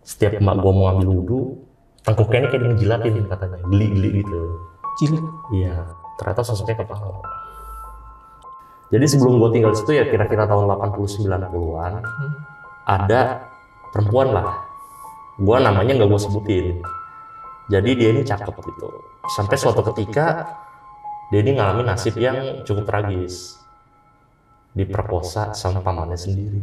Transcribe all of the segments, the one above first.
Setiap emak gue mau ambil wudhu, tengkuknya ini kayak dijilatin katanya, geli-geli gitu. Cilik. Iya, ternyata sosoknya kepala. Jadi sebelum gue tinggal di situ ya kira-kira tahun 80-90-an, ada perempuan lah. Gue namanya nggak gue sebutin. Jadi dia ini cakep gitu. Sampai suatu ketika dia ini ngalamin nasib yang cukup tragis. Diperkosa sama pamannya sendiri.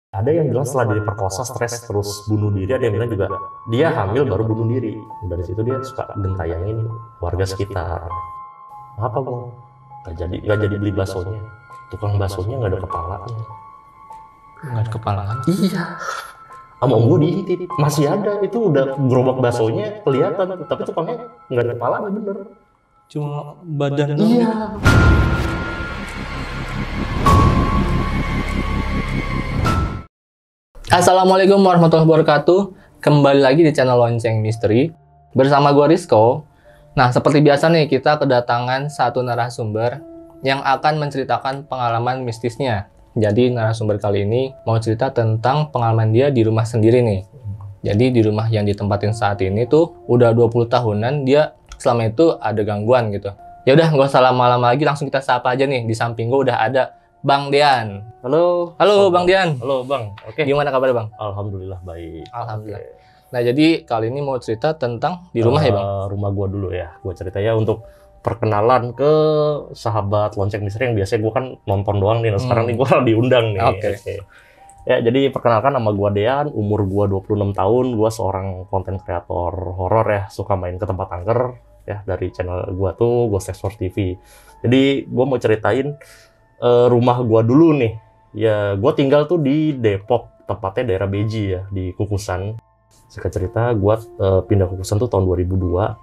Ada yang bilang setelah dia diperkosa stres terus bunuh diri, ada yang bilang juga dia hamil baru bunuh diri. Dari situ dia suka gentayangin warga sekitar. Apa bang? Gak jadi beli baksonya. Tukang baksonya nggak ada kepalanya. Nggak ada kepala. Iya. Sama om gue diintip masih ada, itu udah gerobak baksonya kelihatan, tapi tukangnya nggak ada kepala bener. Cuma badan. Iya. Assalamualaikum warahmatullahi wabarakatuh. Kembali lagi di channel Lonceng Misteri bersama gue Rizko. Nah, seperti biasa nih, kita kedatangan satu narasumber yang akan menceritakan pengalaman mistisnya. Jadi narasumber kali ini mau cerita tentang pengalaman dia di rumah sendiri nih. Jadi di rumah yang ditempatin saat ini tuh udah 20 tahunan dia selama itu ada gangguan gitu. Ya udah, nggak usah lama-lama lagi, langsung kita sapa aja nih. Di samping gue udah ada Bang Dian. Halo. Halo Bang Dian. Halo Bang. Oke. Gimana kabar Bang? Alhamdulillah baik. Alhamdulillah. Oke. Nah, jadi kali ini mau cerita tentang di rumah ya Bang? Rumah gua dulu ya. Gua cerita ya untuk perkenalan ke sahabat Lonceng Misteri yang biasanya gua kan nonton doang nih. Nah, sekarang nih gua diundang nih. Oke. Ya, jadi perkenalkan, nama gua Dean, umur gua 26 tahun, gua seorang konten kreator horor ya, suka main ke tempat angker ya, dari channel gua tuh Ghost Explore TV. Jadi gua mau ceritain rumah gua dulu nih. Ya, gua tinggal tuh di Depok, tepatnya daerah Beji ya, di Kukusan. Singkat cerita, gua pindah Kukusan tuh tahun 2002.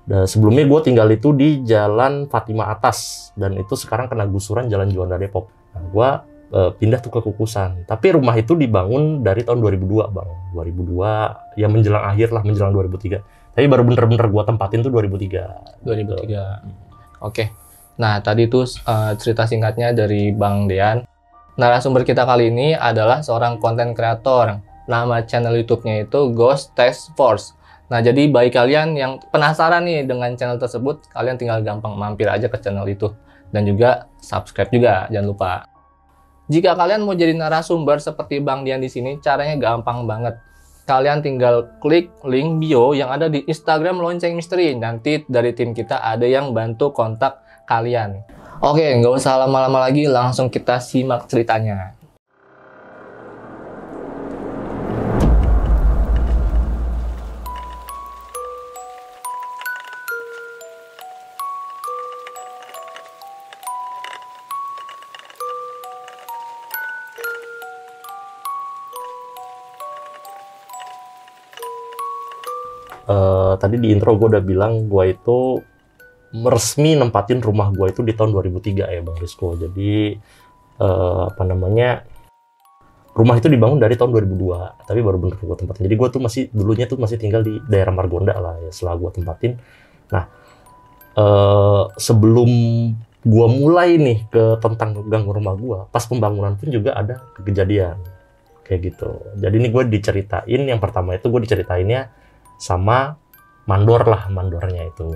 Dan sebelumnya gua tinggal itu di Jalan Fatima Atas, dan itu sekarang kena gusuran Jalan Juanda Depok. Nah, gua pindah tuh ke Kukusan. Tapi rumah itu dibangun dari tahun 2002, Bang. 2002, ya menjelang akhir lah, menjelang 2003. Tapi baru bener-bener gua tempatin tuh 2003. 2003. Oke. Nah, tadi tuh cerita singkatnya dari Bang Dean. Narasumber kita kali ini adalah seorang konten kreator. Nama channel YouTube-nya itu Ghost Task Force. Nah, jadi bagi kalian yang penasaran nih dengan channel tersebut, kalian tinggal gampang mampir aja ke channel itu. Dan juga subscribe juga, jangan lupa. Jika kalian mau jadi narasumber seperti Bang Dian di sini, caranya gampang banget. Kalian tinggal klik link bio yang ada di Instagram Lonceng Misteri. Nanti dari tim kita ada yang bantu kontak kalian. Oke, nggak usah lama-lama lagi, langsung kita simak ceritanya. Tadi di intro gue udah bilang gue itu resmi nempatin rumah gue itu di tahun 2003 ya Bang Rizko. Jadi rumah itu dibangun dari tahun 2002, tapi baru bener gue tempatin. Jadi gue tuh dulunya masih tinggal di daerah Margonda lah ya, setelah gue tempatin. Nah, sebelum gue mulai nih tentang ganggu rumah gue, pas pembangunan pun juga ada kejadian kayak gitu. Jadi ini gue diceritain, yang pertama itu gue diceritainnya sama mandornya itu.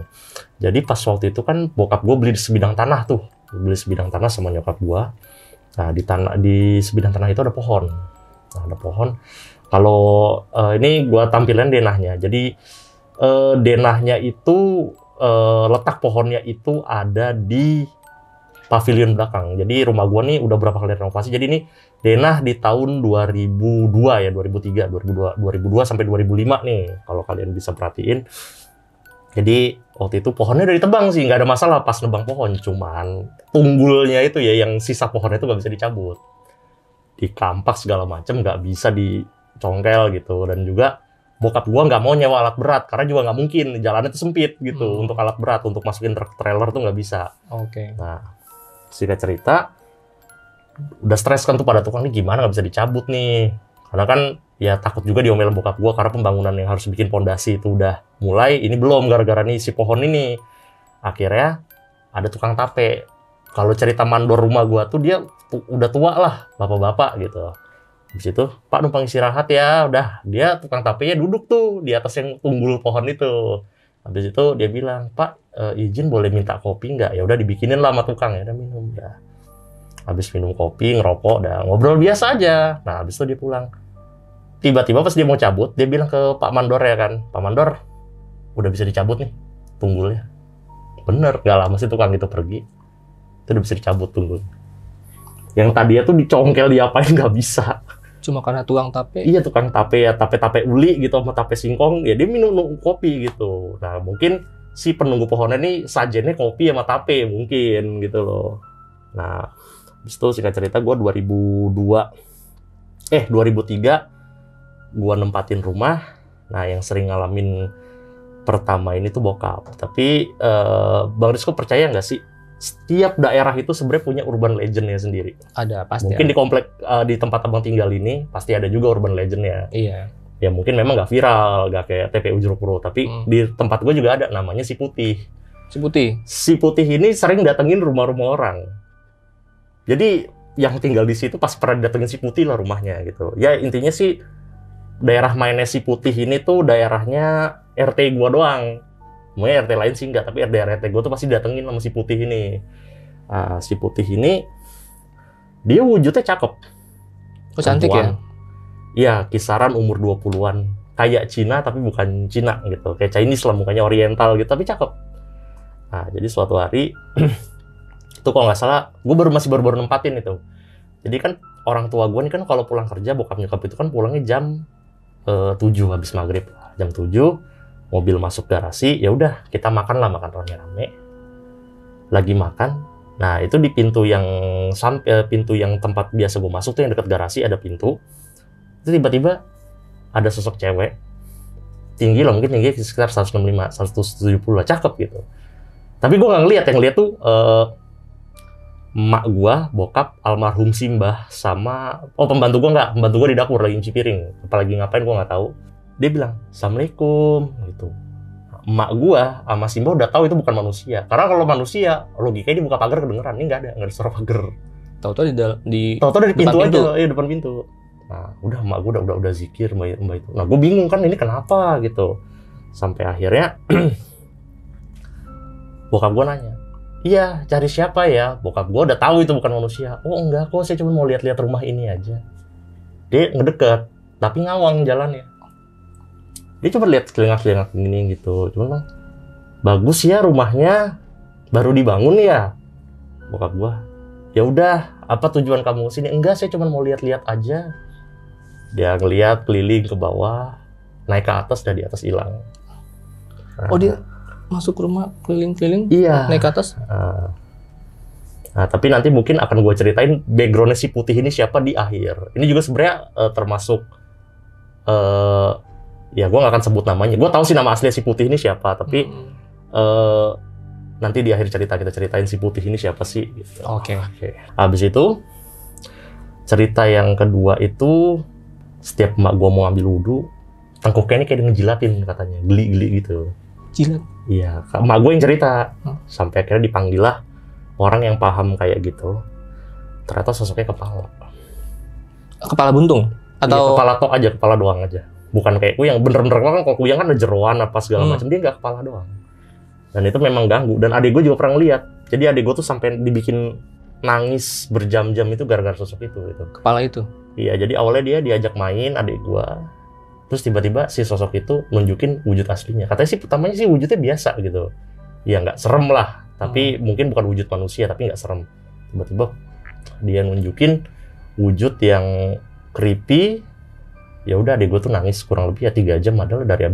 Jadi pas waktu itu kan bokap gue beli sebidang tanah tuh, sama nyokap gue. Nah, di sebidang tanah itu ada pohon. Nah, ada pohon. Kalau ini gue tampilin denahnya. Jadi denahnya itu letak pohonnya itu ada di pavilion belakang. Jadi rumah gue nih udah berapa kali renovasi. Jadi ini denah di tahun 2002 ya, 2002 sampai 2005 nih, kalau kalian bisa perhatiin. Jadi waktu itu pohonnya udah ditebang sih, nggak ada masalah pas nebang pohon. Cuman tunggulnya itu ya, yang sisa pohonnya itu nggak bisa dicabut. Dikampak segala macem, nggak bisa dicongkel gitu. Dan juga bokap gua nggak mau nyewa alat berat, karena juga nggak mungkin, jalannya tuh sempit gitu. Untuk alat berat, untuk masukin trailer tuh nggak bisa. Oke. Nah, singkat cerita, udah stres kan tuh pada tukang, nih gimana nggak bisa dicabut nih. Karena kan ya takut juga diomelin bokap gua, karena pembangunan yang harus bikin pondasi itu udah mulai, ini belum, gara-gara nih si pohon ini. Akhirnya ada tukang tape. Kalau cerita mandor rumah gua tuh dia udah tua lah, bapak-bapak gitu. Habis itu, Pak numpang istirahat ya. Udah, dia tukang tapenya duduk tuh di atas yang tunggul pohon itu. Habis itu dia bilang, Pak, izin boleh minta kopi nggak? Ya udah dibikinin lah sama tukang, ya udah minum. Udah. Habis minum kopi, ngerokok, udah ngobrol biasa aja. Nah, habis itu dia pulang. Tiba-tiba pas dia mau cabut, dia bilang ke Pak Mandor ya kan, Pak Mandor, udah bisa dicabut nih tunggulnya. Bener, gak lama sih tukang itu pergi. Itu udah bisa dicabut tunggul. Yang tadinya tuh dicongkel diapain nggak bisa. Cuma karena tukang tape. Iya, tukang tape ya, tape uli gitu sama tape singkong, ya dia minum kopi gitu. Nah, mungkin si penunggu pohonnya nih sajennya kopi sama tape mungkin gitu loh. Nah, habis itu singkat cerita gue 2003 gue nempatin rumah. Nah, yang sering ngalamin pertama ini tuh bokap. Tapi Bang Rizko percaya nggak sih? Setiap daerah itu sebenarnya punya urban legend-nya sendiri. Ada, pasti. Mungkin ada. di komplek di tempat abang tinggal ini pasti ada juga urban legend-nya. Iya. Ya mungkin memang nggak viral, nggak kayak TPU Jeruk Purwo, tapi di tempat gue juga ada, namanya Si Putih. Si Putih. Si Putih ini sering datengin rumah-rumah orang. Jadi yang tinggal di situ pas pernah datengin Si Putih lah rumahnya gitu. Ya intinya sih daerah mainnya Si Putih ini tuh daerahnya RT gua doang. Mungkin RT lain sih enggak, tapi RT gue tuh pasti datengin sama Si Putih ini. Si Putih ini, dia wujudnya cakep. Oh, cantik ya? Iya, kisaran umur 20-an. Kayak Cina, tapi bukan Cina gitu. Kayak Chinese lah, mukanya oriental gitu, tapi cakep. Nah, jadi suatu hari, itu kalau nggak salah, gue masih baru nempatin itu. Jadi kan, orang tua gue nih kan kalau pulang kerja, bokap nyokap itu kan pulangnya jam 7 habis maghrib. Jam 7, mobil masuk garasi, ya udah kita makan rame-rame. Lagi makan, nah itu di pintu yang tempat biasa gue masuk tuh yang dekat garasi ada pintu. Itu tiba-tiba ada sosok cewek tinggi lah, mungkin tinggi sekitar 165, 170 lah, cakep gitu. Tapi gue nggak ngeliat, yang lihat tuh emak gue, bokap, almarhum Simbah sama pembantu gue di dapur lagi nyuci piring, apalagi ngapain gue nggak tahu. Dia bilang, Assalamualaikum, gitu. Emak gua sama Simba udah tahu itu bukan manusia. Karena kalau manusia, logikanya dibuka pagar kedengeran. Ini nggak ada suara pagar. Tahu-tahu dari pintu aja, iya depan pintu. Nah, udah emak gua udah zikir mbak itu. Nah, gua bingung kan ini kenapa gitu. Sampai akhirnya bokap gua nanya, iya cari siapa ya? Bokap gua udah tahu itu bukan manusia. Oh enggak kok, saya cuma mau lihat-lihat rumah ini aja. Dia ngedeket, tapi ngawang jalannya. Dia cuma lihat sekelilingnya gini gitu. Cuma bagus ya rumahnya, baru dibangun ya. Bokap gua, ya udah, apa tujuan kamu sini? Enggak, saya cuma mau lihat-lihat aja. Dia ngeliat keliling ke bawah, naik ke atas, dan di atas hilang. Oh, dia masuk rumah keliling-keliling? Iya. Naik ke atas? Nah, tapi nanti mungkin akan gue ceritain background-nya Si Putih ini siapa di akhir. Ini juga sebenarnya termasuk ya gue nggak akan sebut namanya. Gue tahu sih nama asli Si Putih ini siapa, tapi nanti di akhir cerita kita ceritain Si Putih ini siapa sih. Gitu. Oke. Habis itu cerita yang kedua itu setiap emak gue mau ambil wudhu, tengkuknya ini kayak ngejilatin katanya, geli-geli gitu. Jilat? Iya, emak gue yang cerita. Sampai akhirnya dipanggil lah orang yang paham kayak gitu. Ternyata sosoknya kepala. Kepala buntung? Atau ya, kepala tok aja, kepala doang aja. Bukan kayak kuyang, bener-bener kan kalau kuyang kan ada jeroan apa segala macam, dia nggak kepala doang. Dan itu memang ganggu. Dan adik gue juga pernah lihat. Jadi adik gue tuh sampai dibikin nangis berjam-jam itu gara-gara sosok itu. Gitu. Kepala itu? Iya, jadi awalnya dia diajak main adik gue. Terus tiba-tiba si sosok itu nunjukin wujud aslinya. Katanya sih pertamanya sih wujudnya biasa gitu. Ya nggak serem lah. Tapi mungkin bukan wujud manusia, tapi nggak serem. Tiba-tiba dia nunjukin wujud yang creepy. Ya udah, adek gue tuh nangis kurang lebih ya 3 jam, adalah dari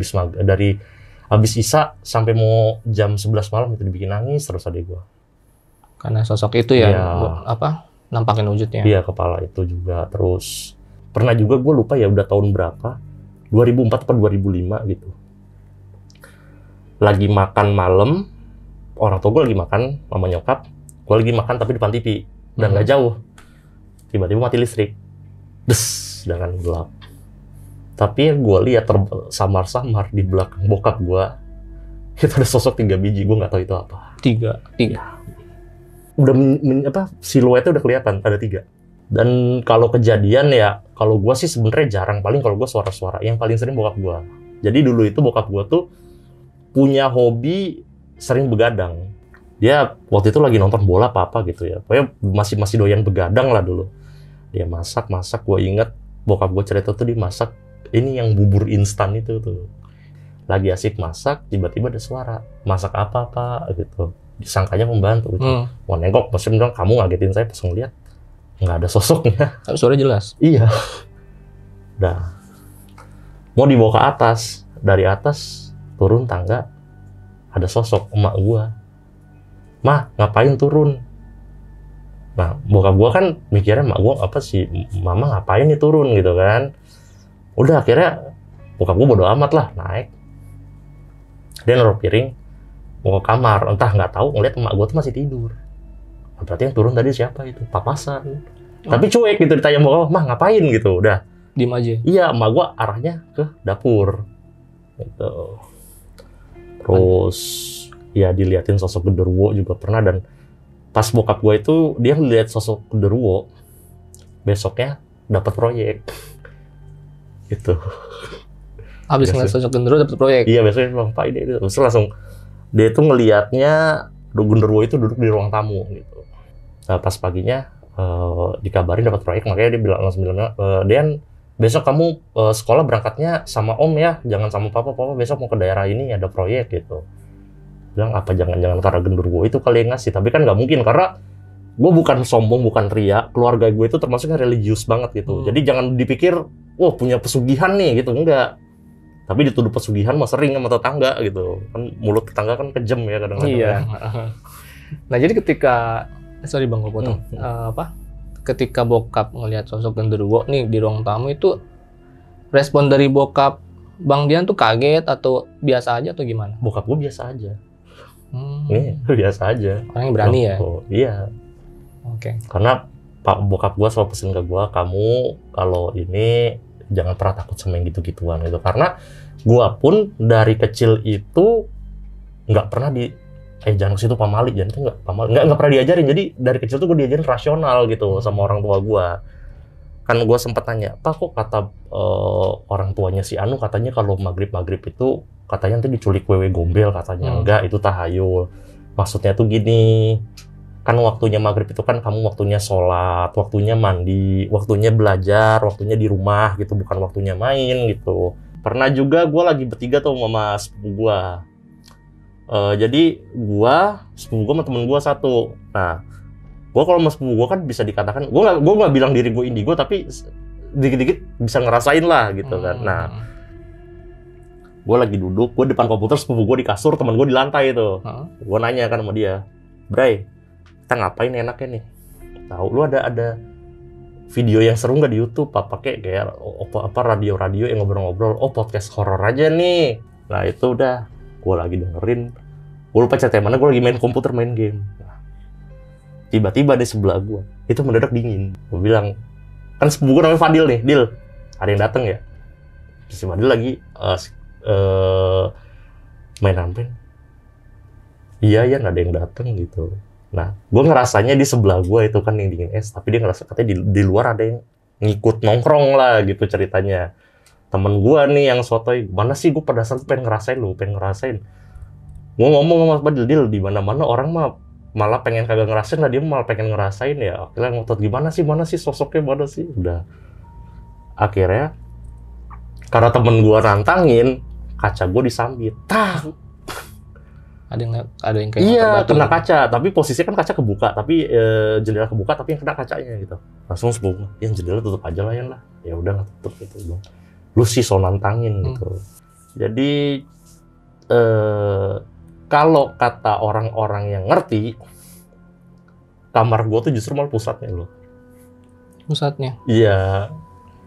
habis Isya sampai mau jam 11 malam itu dibikin nangis terus adek gue. Karena sosok itu ya, nampakin wujudnya. Iya, kepala itu juga. Terus pernah juga gue lupa ya udah tahun berapa, 2004 atau 2005 gitu. Lagi makan malam, orang tua gue lagi makan sama nyokap, gue lagi makan tapi depan TV dan nggak jauh. Tiba-tiba mati listrik, dengan gelap. Tapi gue lihat samar-samar di belakang bokap gue itu ada sosok 3 biji, gue nggak tahu itu apa. 3. Udah siluetnya udah kelihatan, ada 3. Dan kalau kejadian ya, kalau gue sih sebenarnya jarang, paling kalau gue suara-suara. Yang paling sering bokap gue. Jadi dulu itu bokap gue tuh punya hobi sering begadang. Dia waktu itu lagi nonton bola apa gitu ya. Pokoknya masih doyan begadang lah dulu. Dia masak, gue inget bokap gue cerita tuh dia masak ini yang bubur instan itu tuh. Lagi asik masak, tiba-tiba ada suara. Masak apa gitu. Disangkanya pembantu gitu. Mau nengok, maksudnya bilang, kamu ngagetin saya pas ngeliat. Nggak ada sosoknya. Tapi suara jelas. Iya. Dah. Mau dibawa ke atas. Dari atas, turun tangga. Ada sosok emak gua. Mah, ngapain turun? Nah, bokap gua kan mikirnya emak gua apa sih? Mama ngapain nih turun gitu kan. Udah akhirnya, bokap gua bodo amat lah, naik. Dia naruh piring, mau ke kamar. Entah nggak tahu, ngeliat emak gua tuh masih tidur. Berarti yang turun tadi siapa itu? Papasan. Tapi cuek gitu, ditanya bokap, mah ngapain gitu. Udah. Diem aja. Iya, emak gua arahnya ke dapur. Gitu. Terus ya diliatin sosok genderuwo juga pernah, dan pas bokap gua itu dia ngeliat sosok genderuwo, besoknya dapat proyek. Gitu. Habis ngeliat sosok genderuwo dapat proyek. Iya, besoknya bilang, Pak ini. Terus langsung dia itu ngelihatnya genderuwo itu duduk di ruang tamu gitu. Nah, pas paginya dikabarin dapat proyek, makanya dia langsung bilang, Dean, besok kamu sekolah berangkatnya sama Om ya, jangan sama Papa besok mau ke daerah ini ada proyek gitu. Bilang apa jangan-jangan karena genderuwo itu kali yang ngasih, tapi kan nggak mungkin karena gue bukan sombong, bukan ria, keluarga gue itu termasuknya religius banget gitu. Jadi jangan dipikir, wah punya pesugihan nih gitu, enggak. Tapi dituduh pesugihan mah sering sama tetangga gitu. Kan mulut tetangga kan kejam ya kadang-kadang. Iya. Nah, jadi ketika sorry Bang, gue potong. Ketika bokap ngelihat sosok genderuwo nih di ruang tamu itu, respon dari bokap Bang Dian tuh kaget atau biasa aja atau gimana? Bokap gue biasa aja. Biasa aja. Orangnya berani ya? Iya. Oke. Karena bokap gue selalu pesen ke gue, kamu kalau ini jangan pernah takut sama yang gitu-gituan gitu. Karena gue pun dari kecil itu nggak pernah jangan ke situ pamali, jangan tuh nggak pernah diajarin. Jadi dari kecil tuh gue diajarin rasional gitu sama orang tua gue. Kan gue sempet tanya, Pak kok kata orang tuanya si Anu katanya kalau maghrib itu katanya nanti diculik wewe gombel katanya. Enggak, itu tahayul. Maksudnya tuh gini, kan waktunya maghrib itu kan kamu waktunya sholat, waktunya mandi, waktunya belajar, waktunya di rumah gitu, bukan waktunya main gitu. Pernah juga gue lagi bertiga tuh sama sepupu gue. Jadi sepupu gue sama temen gue satu. Nah, gue kalau sama sepupu gue kan bisa dikatakan, gue nggak bilang diri gue indigo, tapi dikit-dikit bisa ngerasain lah gitu kan. Nah, gue lagi duduk, gue depan komputer, sepupu gue di kasur, temen gue di lantai itu. Gue nanya kan sama dia, Bray, kita ngapain enaknya nih? Tahu lu ada video yang seru nggak di YouTube? Kayak radio yang ngobrol-ngobrol. Oh, podcast horor aja nih. Nah itu udah, gue lagi dengerin. Gue lupa cerita mana, gue lagi main komputer, main game. Tiba-tiba di sebelah gue, itu mendadak dingin. Gue bilang, kan sepupu gue namanya Fadil nih, Dil, ada yang dateng ya? Si Fadil lagi main handphone. Iya ya, nggak ada yang dateng gitu. Nah, gue ngerasanya di sebelah gue itu kan yang dingin es, tapi dia ngerasa katanya di luar ada yang ngikut nongkrong lah gitu ceritanya. Temen gue nih yang sotoy, mana sih gue pada saat pengen ngerasain. Gue ngomong sama Fadil, Dil, di mana-mana orang mah malah pengen kagak ngerasain lah, dia malah pengen ngerasain ya. Akhirnya ngotot, mana sih sosoknya, mana sih? Udah. Akhirnya, karena temen gue nantangin, kaca gue disambit. Ada yang kayak iya, kena kaca, tapi posisinya kan kaca kebuka, tapi jendela kebuka, tapi yang kena kacanya gitu. Langsung sepupu, yang jendela tutup aja lah ya. Ya udah nggak tutup gitu. Lu sih so nantangin gitu. Jadi kalau kata orang-orang yang ngerti, kamar gua tuh justru malah pusatnya loh. Pusatnya? Iya.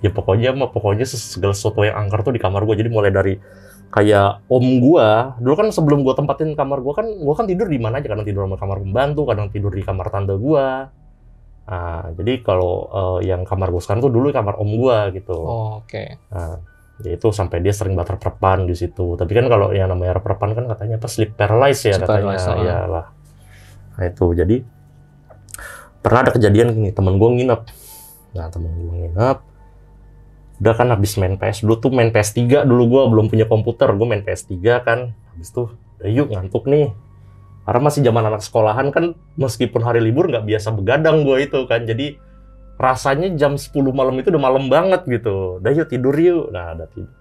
Ya pokoknya segala sesuatu yang angker tuh di kamar gua. Jadi mulai dari kayak om gua, dulu kan sebelum gua tempatin kamar gua kan tidur di mana aja, kadang tidur sama kamar pembantu, kadang tidur di kamar tante gua. Nah, jadi kalau yang kamar gua sekarang tuh dulu kamar om gua gitu. Oh, oke. Nah, ya itu sampai dia sering bater-perpan di situ. Tapi kan kalau yang namanya perpan kan katanya apa, sleep paralysis ya katanya. Iyalah. Nah itu, jadi pernah ada kejadian gini, temen gua nginep Nah temen gue nginep, udah kan habis main PS, dulu tuh main PS3 dulu, gue belum punya komputer, gue main PS3 kan, habis tuh udah yuk ngantuk nih, karena masih zaman anak sekolahan kan, meskipun hari libur nggak biasa begadang gue itu kan, jadi rasanya jam 10 malam itu udah malam banget gitu, udah yuk tidur yuk. Nah udah tidur,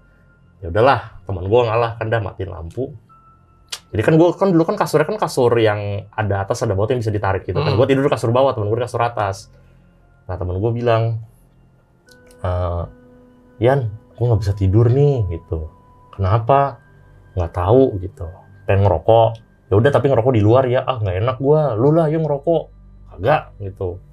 ya udahlah, teman gue ngalah kan, dah matiin lampu. Jadi kan gue kan dulu kan kasurnya kan kasur yang ada atas ada bawah yang bisa ditarik gitu kan, gue tidur di kasur bawah, temen gue di kasur atas. Nah temen gue bilang, Yan, gue nggak bisa tidur nih gitu. Kenapa? Nggak tahu gitu. Pengen ngerokok. Ya udah tapi ngerokok di luar ya. Ah nggak enak gue. Lu lah yuk ngerokok. Kagak gitu.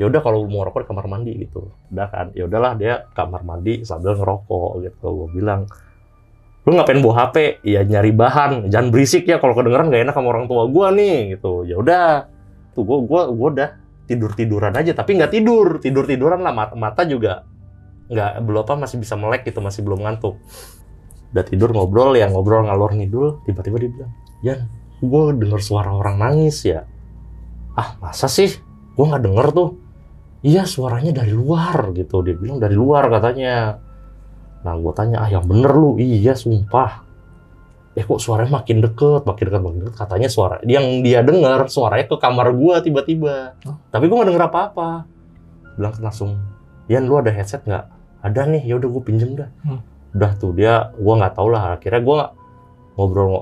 Ya udah kalau mau ngerokok di kamar mandi gitu. Udah kan. Ya udahlah dia kamar mandi sambil ngerokok gitu. Gue bilang, lu ngapain bawa HP? Ya nyari bahan. Jangan berisik ya. Kalau kedengeran nggak enak sama orang tua gue nih gitu. Ya udah. Tuh gue udah tiduran aja. Tapi nggak tiduran lah. Mata juga nggak, belum apa, masih bisa melek gitu, masih belum ngantuk. Udah tidur ngobrol ngalor ngidul, tiba-tiba dia bilang, Yan, gue denger suara orang nangis ya. Ah masa sih? Gue nggak denger tuh. Iya suaranya dari luar gitu, dia bilang dari luar katanya. Nah gue tanya, ah yang bener lu? Iya sumpah. Kok suaranya makin deket, katanya suara yang dia denger suaranya ke kamar gue tiba-tiba. Tapi gue nggak denger apa-apa. Bilang langsung, Yan lu ada headset nggak? Ada nih, ya udah gue pinjem dah. Udah tuh dia, gue nggak tahu lah. Akhirnya gue ngobrol,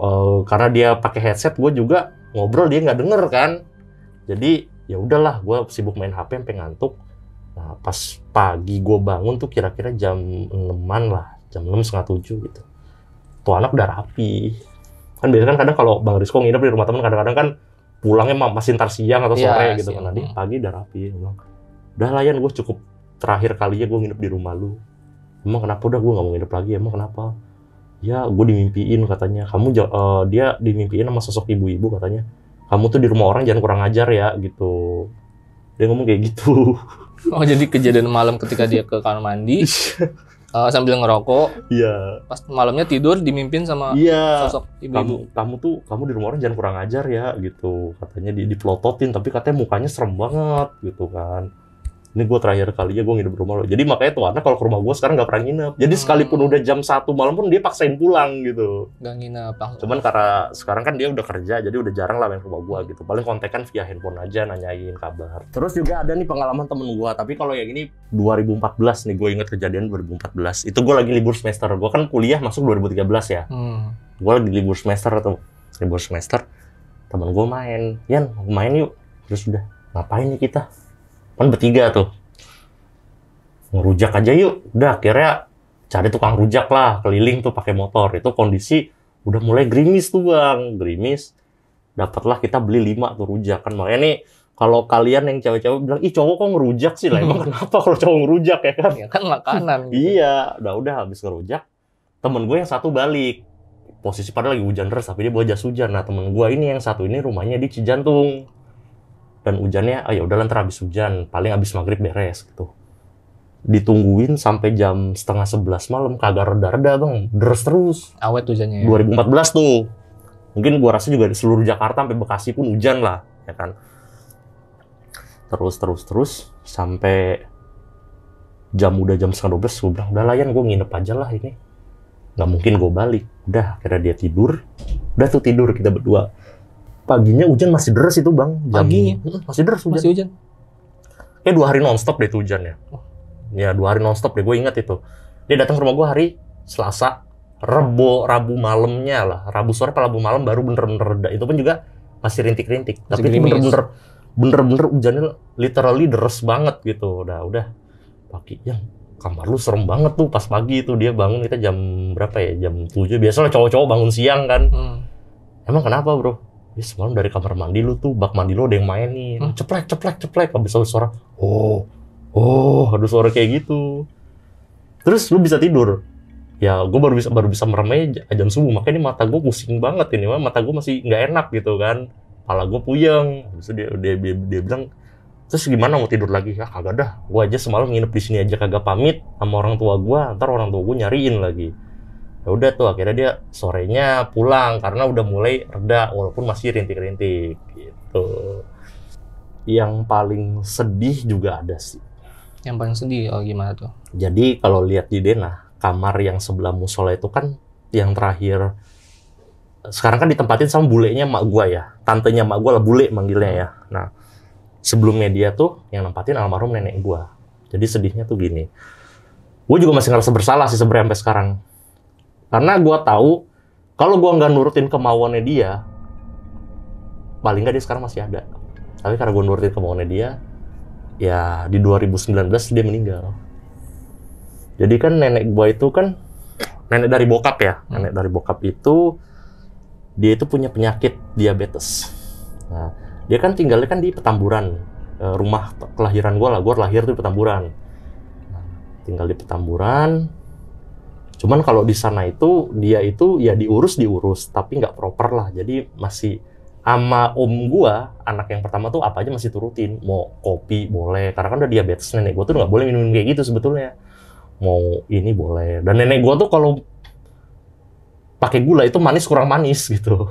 karena dia pakai headset, gue juga ngobrol dia nggak denger kan. Jadi ya udahlah, gue sibuk main HP sampai ngantuk. Nah pas pagi gue bangun tuh kira-kira jam 6-an lah, jam 6 setengah 7 gitu. Tuh anak udah rapi. Kan biasanya kan kadang kalau Bang Rizko nginep di rumah temen kadang-kadang kan pulangnya masih ntar siang atau sore gitu kan. Nah dia pagi udah rapi. Udah lah Yan, gue cukup terakhir kalinya gue nginep di rumah lu. Emang kenapa? Udah gue gak mau nginep lagi. Emang kenapa? Ya gue dimimpiin katanya. Dia dimimpiin sama sosok ibu-ibu katanya. Kamu tuh di rumah orang jangan kurang ajar ya gitu. Dia ngomong kayak gitu. Oh jadi kejadian malam ketika dia ke kamar mandi sambil ngerokok. Iya. Pas malamnya tidur dimimpin sama sosok ibu-ibu. Kamu di rumah orang jangan kurang ajar ya gitu. Katanya dipelototin tapi katanya mukanya serem banget gitu kan. Ini gue terakhir kalinya gue nginep di rumah lo. Jadi makanya tuh anak kalau ke rumah gue sekarang nggak pernah nginep. Jadi sekalipun udah jam 1 malam pun dia paksain pulang gitu. Nggak nginep. Cuman karena sekarang kan dia udah kerja, jadi udah jarang lah main ke rumah gue gitu. Paling kontekan via handphone aja, nanyain kabar. Terus juga ada nih pengalaman temen gue. Tapi kalau yang ini 2014 nih, gue inget kejadian 2014. Itu gue lagi libur semester. Gue kan kuliah masuk 2013 ya. Gue lagi libur semester tuh. Libur semester. Temen gue main. Yan, main yuk. Terus udah, ngapain nih kita? Kan bertiga tuh, ngerujak aja yuk. Udah akhirnya cari tukang rujak lah, keliling tuh pakai motor. Itu kondisi udah mulai gerimis tuh Bang, gerimis. Dapatlah kita beli 5 tuh rujak kan. Makanya nih kalau kalian yang cewek-cewek bilang, ih cowok kok ngerujak sih lah. Emang kenapa kalau cowok ngerujak ya kan? Ya kan makanan. Gitu. Iya, udah habis ngerujak. Temen gue yang satu balik. Posisi padahal lagi hujan deras, tapi dia bawa jas hujan. Nah temen gue ini yang satu ini rumahnya di Cijantung. Dan hujannya, ya udah ntar habis hujan, paling habis maghrib beres gitu. Ditungguin sampai jam 10:30 malam, kagak reda-reda Bang, deres terus. Awet hujannya. 2014 tuh. Mungkin gua rasa juga di seluruh Jakarta sampai Bekasi pun hujan lah, ya kan. Terus sampai udah jam 11:30, gua bilang, udah lah Yan, gua nginep aja lah ini. Nggak mungkin gua balik. Udah, akhirnya dia tidur. Udah tuh tidur kita berdua. Paginya hujan masih deras itu Bang. Paginya? Masih deras hujan. Masih hujan? Kayak 2 hari nonstop deh itu hujannya. Ya 2 hari nonstop deh, gue ingat itu. Dia datang ke rumah gue hari Selasa, Rabu malamnya lah. Rabu sore atau Rabu malam baru bener-bener reda. Itu pun juga masih rintik-rintik. Tapi itu bener-bener hujannya literally deras banget gitu. Udah. Pagi, ya kamar lu serem banget tuh pas pagi itu. Dia bangun kita jam berapa ya? Jam 7. Biasanya cowok-cowok bangun siang kan. Emang kenapa bro? Ya semalam dari kamar mandi lu tuh, bak mandi lu ada yang mainin. Ceplek. Habis ada suara, ada suara kayak gitu. Terus lu bisa tidur. Ya gue baru bisa merem jam subuh. Makanya ini mata gue pusing banget ini. Mata gue masih nggak enak gitu kan. Kepala gue puyeng. Habis itu dia bilang, terus gimana mau tidur lagi? Ya kagak dah. Gue aja semalam nginep di sini aja kagak pamit sama orang tua gue. Ntar orang tua gue nyariin lagi. Ya udah tuh akhirnya dia sorenya pulang karena udah mulai reda walaupun masih rintik-rintik gitu. Yang paling sedih juga ada sih. Yang paling sedih, oh gimana tuh? Jadi kalau lihat di denah, kamar yang sebelah musola itu kan yang terakhir, sekarang kan ditempatin sama bulenya mak gua ya. Tantenya mak gua lah, bule manggilnya ya. Nah, sebelumnya dia tuh yang nempatin almarhum nenek gua. Jadi sedihnya tuh gini. Gue juga masih ngerasa bersalah sih sebenarnya sampai sekarang. Karena gua tahu kalau gua nggak nurutin kemauannya dia, paling nggak dia sekarang masih ada. Tapi karena gua nurutin kemauannya dia, ya di 2019 dia meninggal. Jadi kan nenek gua itu kan nenek dari bokap ya. Nenek dari bokap itu dia itu punya penyakit diabetes. Nah, dia kan tinggalnya kan di Petamburan. Rumah kelahiran gua lah. Gua lahir tuh di Petamburan. Nah, tinggal di Petamburan. Cuman kalau di sana itu dia itu ya diurus tapi nggak proper lah. Jadi masih sama om gua, anak yang pertama tuh apa aja masih turutin. Mau kopi boleh, karena kan udah diabetes. Nenek gua tuh nggak boleh minum kayak gitu sebetulnya. Mau ini boleh. Dan nenek gua tuh kalau pakai gula itu manis kurang manis gitu.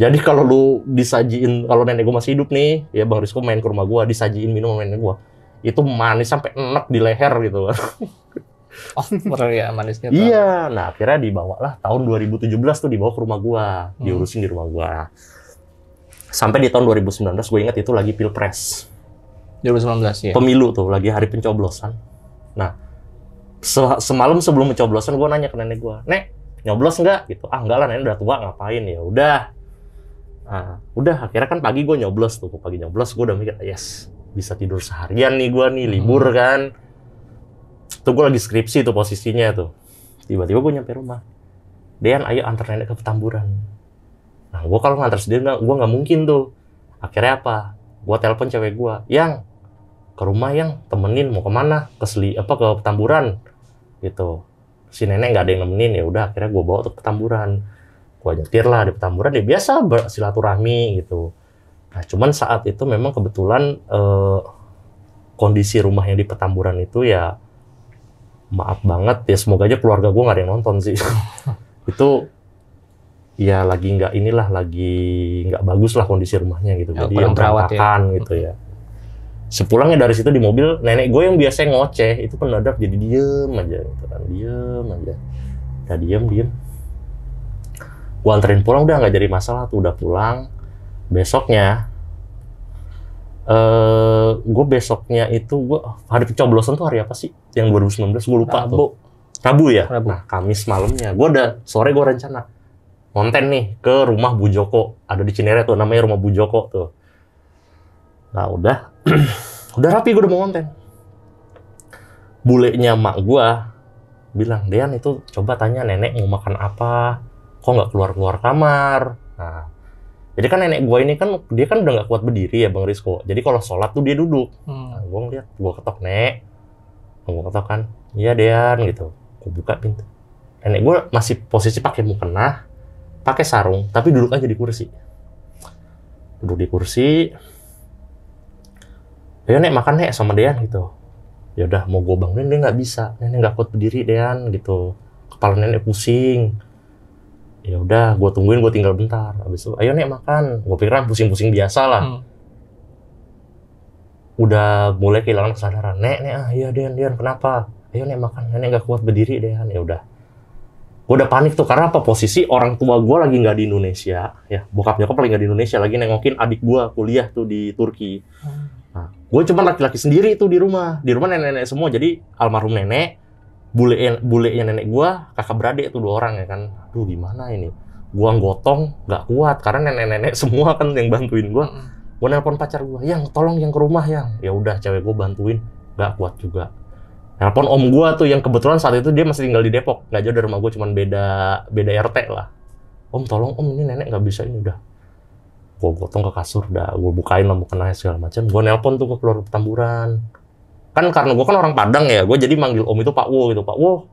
Jadi kalau lu disajiin, kalau nenek gua masih hidup nih, ya Bang Rizko main ke rumah gua, disajiin minum sama nenek gua, itu manis sampai enek di leher gitu. Oh, bener ya manisnya tuh. Iya, nah akhirnya dibawalah tahun 2017 tuh dibawa ke rumah gua, diurusin di rumah gua. Sampai di tahun 2019 gue ingat itu lagi pilpres. 2019 ya. Pemilu tuh, lagi hari pencoblosan. Nah, semalam sebelum pencoblosan gue nanya ke nenek gue, "Nek, nyoblos nggak?" gitu. "Ah, enggak lah, nenek udah tua, ngapain ya?" Udah. Nah, udah akhirnya kan pagi gue nyoblos tuh. Pagi nyoblos gue udah mikir, "Yes, bisa tidur seharian nih gue nih, libur kan." Tuh gue lagi skripsi tuh posisinya tuh. Tiba-tiba gue nyampe rumah. "Dean, ayo antar nenek ke Petamburan." Nah, gue kalau ngantar sendiri, gue nggak mungkin tuh. Akhirnya apa? Gue telepon cewek gue, "Yang, ke rumah yang, temenin, mau kemana? Ke Petamburan." Gitu. Si nenek nggak ada yang nemenin, ya udah akhirnya gue bawa ke Petamburan. Gue nyetir lah di Petamburan, dia biasa bersilaturahmi gitu. Nah, cuman saat itu memang kebetulan kondisi rumah yang di Petamburan itu ya, maaf banget ya, semoga aja keluarga gue nggak ada yang nonton sih. Itu ya lagi nggak bagus lah kondisi rumahnya gitu. Ya, jadi kurang terawat ya. Gitu ya. Sepulangnya dari situ di mobil, nenek gue yang biasanya ngoceh itu mendadak jadi diem aja gitu kan, diem aja. Udah diem. Gue anterin pulang, udah nggak jadi masalah tuh, udah pulang. Besoknya gue hari pencoblosan tuh hari apa sih? Yang 2019 gue lupa. Rabu ya? Rabu. Nah, Kamis malamnya. Sore gue rencana ngonten nih ke rumah Bu Joko. Ada di Cinere tuh, namanya rumah Bu Joko tuh. Nah, udah rapi, gue udah mau ngonten. Bulenya mak gue bilang, "Dean, itu coba tanya nenek mau makan apa. Kok nggak keluar kamar?" Nah, jadi kan nenek gue ini kan, dia kan udah nggak kuat berdiri ya Bang Rizko. Jadi kalau sholat tuh dia duduk. Nah, gue ngeliat, gue ketok, "Nek." Gue ketok kan, "Iya Dean," gitu. Gue buka pintu. Nenek gue masih posisi pakai mukena, pakai sarung, tapi duduk aja di kursi. Duduk di kursi. "Ayo Nek, makan Nek sama Dean," gitu. Ya udah, mau gue bangunin dia nggak bisa. "Nenek nggak kuat berdiri Dean," gitu. "Kepala nenek pusing." Ya udah, gue tungguin, gue tinggal bentar. Habis itu, "Ayo Nek makan." Gue pikiran pusing-pusing biasa lah. Udah mulai kehilangan kesadaran. "Nek, iya Dean, kenapa? Ayo Nek makan, nenek nggak kuat berdiri Dean." Ya udah. Gue udah panik tuh, karena apa? Posisi orang tua gue lagi nggak di Indonesia. Ya, bokap nyokap lagi nggak di Indonesia, lagi nengokin adik gue kuliah tuh di Turki. Nah, gue cuma laki-laki sendiri tuh di rumah. Di rumah nenek-nenek semua. Jadi almarhum nenek, bulenya nenek gue, kakak beradik tuh 2 orang ya kan. Aduh, gimana ini? Gue gotong, nggak kuat karena nenek-nenek semua kan yang bantuin gue. Gue nelpon pacar gue, "Yang, tolong yang ke rumah yang." Ya udah, cewek gue bantuin, nggak kuat juga. Nelpon om gue tuh yang kebetulan saat itu dia masih tinggal di Depok, nggak jauh dari rumah gue, cuman beda RT lah. "Om, tolong Om, ini nenek nggak bisa ini." Udah, gue gotong ke kasur, udah gue bukain lah mukenanya segala macam. Gue nelpon tuh ke keluarga Petamburan. Kan karena gue kan orang Padang ya, gue jadi manggil om itu Pak Wo gitu. "Pak Wo,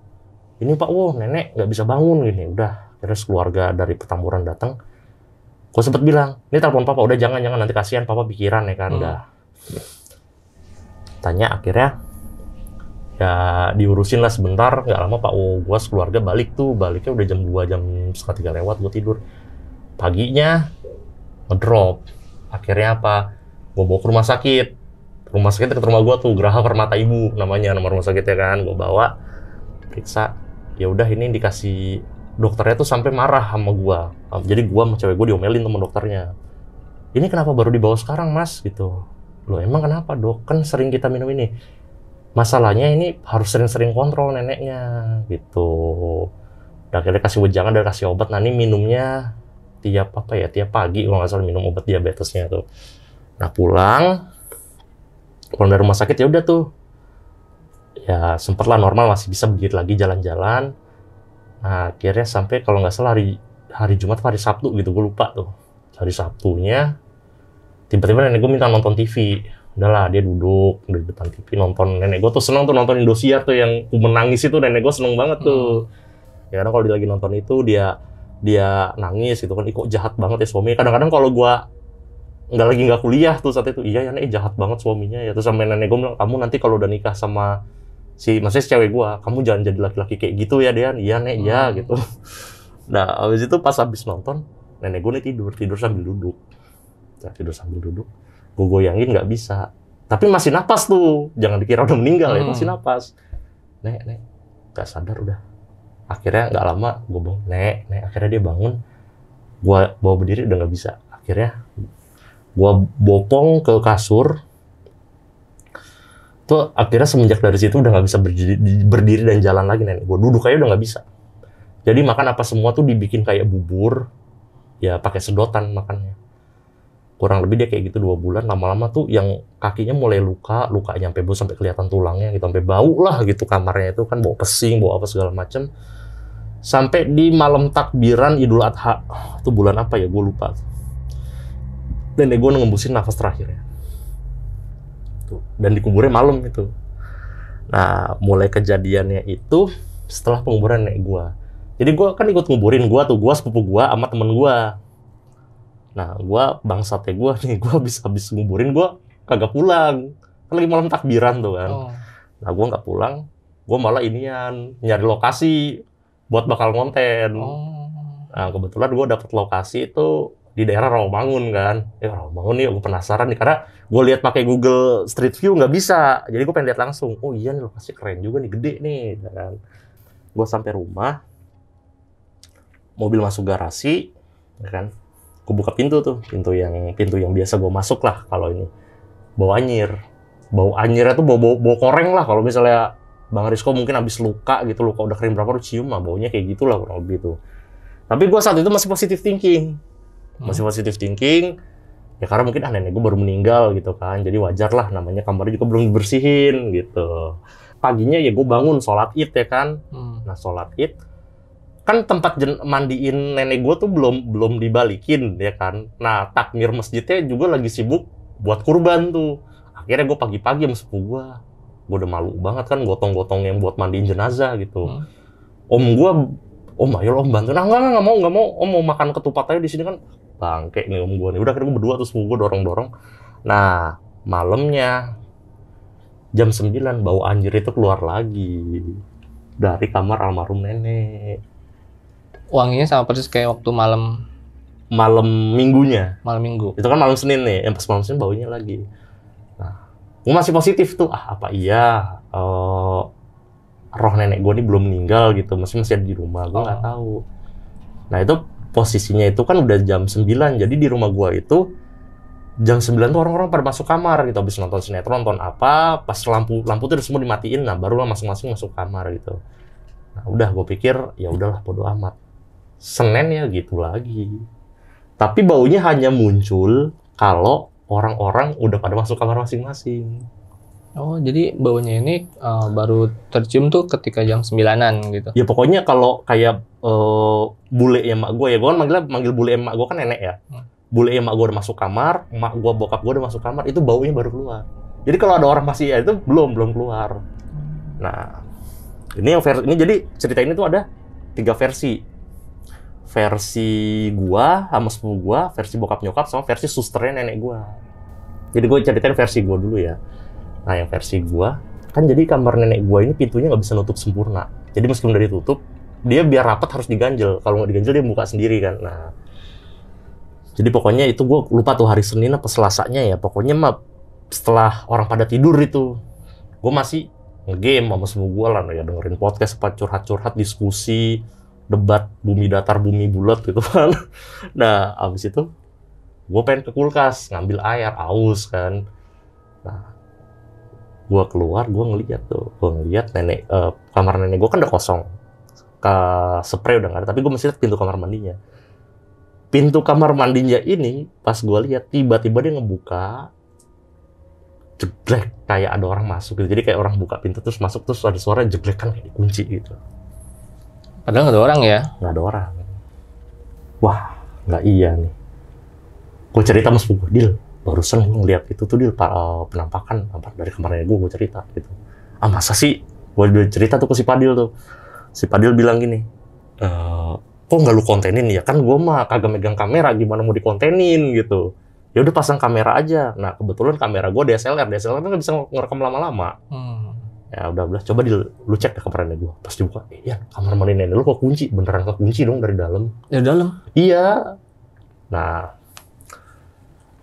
ini Pak Wo, nenek nggak bisa bangun gini." Udah, terus keluarga dari Petamburan datang. Gue sempet bilang, "Ini telepon Papa, udah jangan nanti kasihan Papa pikiran ya kan." Udah. Tanya akhirnya ya diurusin lah sebentar, nggak lama Pak Wo gue sekeluarga baliknya udah jam 2, jam setengah 3 lewat, gue tidur. Paginya ngedrop. Akhirnya apa? Gue bawa ke rumah sakit. rumah sakit dekat rumah gua tuh, Geraha Permata Ibu namanya, nama rumah sakitnya kan. Gua bawa periksa, ya udah ini dikasih, dokternya tuh sampai marah sama gua. Jadi gua sama cewek gua diomelin sama dokternya. Ini kenapa baru dibawa sekarang mas gitu? Loh emang kenapa dok? Kan sering kita minum ini. Masalahnya ini harus sering-sering kontrol neneknya gitu. Dan akhirnya kasih wejangan dan kasih obat. Nah ini minumnya tiap pagi kalau nggak salah minum obat diabetesnya tuh. Nah pulang dari rumah sakit ya udah tuh. Ya sempet lah normal, masih bisa berdiri lagi jalan-jalan. Nah akhirnya sampai kalau nggak salah hari Jumat atau hari Sabtu gitu, gue lupa tuh. Hari Sabtunya tiba-tiba nenek gue minta nonton TV. Udahlah dia duduk di depan TV nonton. Nenek gue tuh seneng tuh nonton Indosiar tuh yang menangis itu, nenek gue seneng banget tuh. Ya karena kalau dia lagi nonton itu dia nangis gitu kan, kok jahat banget ya suaminya. Kadang-kadang kalau gue nggak kuliah tuh saat itu, iya ya nek jahat banget suaminya ya. Terus sampai nenek gue bilang, kamu nanti kalau udah nikah sama maksudnya si cewek gue, kamu jangan jadi laki-laki kayak gitu ya Dian. Iya nek ya gitu. Nah abis itu pas habis nonton, nenek gue nih tidur sambil duduk. Nah, tidur sambil duduk, gue goyangin nggak bisa. Tapi masih napas tuh, jangan dikira udah meninggal ya, masih napas. Nek nggak sadar udah. Akhirnya nggak lama gue bangun, nek akhirnya dia bangun. Gue bawa berdiri udah nggak bisa. Akhirnya gue bopong ke kasur. Tuh akhirnya semenjak dari situ udah nggak bisa berdiri dan jalan lagi nenek. Gue duduk aja udah nggak bisa. Jadi makan apa semua tuh dibikin kayak bubur, ya pakai sedotan makannya. Kurang lebih dia kayak gitu 2 bulan. Lama-lama tuh yang kakinya mulai luka nyampe sampai kelihatan tulangnya gitu, sampai bau lah gitu kamarnya itu kan, bau pesing, bau apa segala macem. Sampai di malam takbiran Idul Adha, itu bulan apa ya gue lupa. Nenek gue ngembusin nafas terakhirnya. Tuh. Dan dikuburnya malam itu. Nah mulai kejadiannya itu setelah penguburan nenek gue. Jadi gue kan ikut nguburin gue sepupu gue sama temen gue. Nah, gue bangsatnya gue nih, gue habis nguburin gue kagak pulang. Kan lagi malam takbiran tuh kan. Nah, gue nggak pulang, gue malah nyari lokasi buat bakal konten. Nah, kebetulan gue dapet lokasi itu di daerah Rawamangun kan. Rawamangun nih, gue penasaran nih karena gue lihat pakai Google Street View nggak bisa. Jadi gue pengen lihat langsung. Oh iya nih lokasi keren juga nih, gede nih, kan. Gue sampai rumah, mobil masuk garasi, ya kan. Gue buka pintu tuh, pintu yang biasa gue masuk lah kalau ini. Bau anyirnya tuh bau koreng lah. Kalau misalnya Bang Rizko mungkin habis luka udah kering berapa, lu cium mah baunya kayak gitulah kurang lebih tuh. Tapi gue saat itu masih positive thinking. Ya karena mungkin nenek gue baru meninggal gitu kan. Jadi wajar lah, namanya kamarnya juga belum dibersihin gitu. Paginya ya gue bangun sholat id ya kan. Nah sholat id kan tempat mandiin nenek gue tuh belum dibalikin ya kan. Nah takmir masjidnya juga lagi sibuk buat kurban tuh. Akhirnya gue pagi-pagi sama sepupu gue udah malu banget kan gotong-gotong yang buat mandiin jenazah gitu. Om ayo om bantu. Nah nggak mau, om mau makan ketupat aja di sini kan. Bangke nih om gue nih. Udah akhirnya gue berdua terus sepupu gue dorong. Nah malamnya jam 9 bau anjir itu keluar lagi dari kamar almarhum nenek. Wanginya sama persis kayak waktu malam minggunya. Malam minggu. Itu kan malam Senin nih, yang pas malam Senin baunya lagi. Nah, gue masih positif tuh. Apa iya roh nenek gue ini belum meninggal gitu, masih ada di rumah, gue nggak tahu. Nah itu posisinya itu kan udah jam 9, jadi di rumah gue itu jam 9 tuh orang-orang pada masuk kamar gitu, habis nonton sinetron, nonton apa, pas lampu tuh udah semua dimatiin, nah barulah masing-masing masuk kamar gitu. Nah udah gue pikir ya udahlah bodo amat. Senin ya gitu lagi. Tapi baunya hanya muncul kalau orang-orang udah pada masuk kamar masing-masing. Oh, jadi baunya ini baru tercium tuh ketika jam 9-an gitu? Ya pokoknya kalau kayak bule emak gue ya, gue kan manggil bule emak gue kan nenek ya. Bule emak gue udah masuk kamar, emak gue bokap gue udah masuk kamar, itu baunya baru keluar. Jadi kalau ada orang masih ya itu belum keluar. Nah, ini jadi cerita ini tuh ada 3 versi. Versi gua sama sepupu gua, versi bokap nyokap, sama versi susternya nenek gua. Jadi gue ceritain versi gua dulu ya. Nah yang versi gua, kan jadi kamar nenek gua ini pintunya nggak bisa nutup sempurna. Jadi meskipun udah ditutup, dia biar rapat harus diganjel. Kalau nggak diganjel dia buka sendiri kan. Nah, jadi pokoknya itu gua lupa tuh hari Senin apa Selasanya ya. Pokoknya mah setelah orang pada tidur itu, gue masih nge-game sama sepupu gue lah, ya dengerin podcast, curhat-curhat, diskusi, debat bumi datar, bumi bulat gitu kan. Nah, abis itu gue pengen ke kulkas, ngambil air, aus kan. Nah, gue keluar, gue ngeliat nenek, kamar nenek gue kan udah kosong. Spray udah nggak ada, tapi gue masih lihat pintu kamar mandinya. Pintu kamar mandinya ini, pas gue lihat tiba-tiba dia ngebuka, jeglek, kayak ada orang masuk gitu. Jadi kayak orang buka pintu terus masuk, terus ada suara jeglekan kayak dikunci gitu. Padahal nggak ada orang ya? Nggak ada orang. Wah, nggak iya nih. Gue cerita sama sepupu gue, Dil, barusan gue ngeliat itu tuh, Dil, penampakan dari kamarnya gue cerita gitu. Ah, masa sih? Gue udah cerita tuh ke si Padil tuh. Si Padil bilang gini, kok nggak lu kontenin ya? Kan gue mah kagak megang kamera, gimana mau dikontenin gitu. Ya udah pasang kamera aja. Nah, kebetulan kamera gue DSLR kan nggak bisa ngerekam lama-lama. Ya udah coba lu cek ke kamar nenek gue. Pas dibuka, ya kamar mandi nenek lu kok kunci, beneran kekunci dong dari dalam. Dari dalam? Iya. Nah,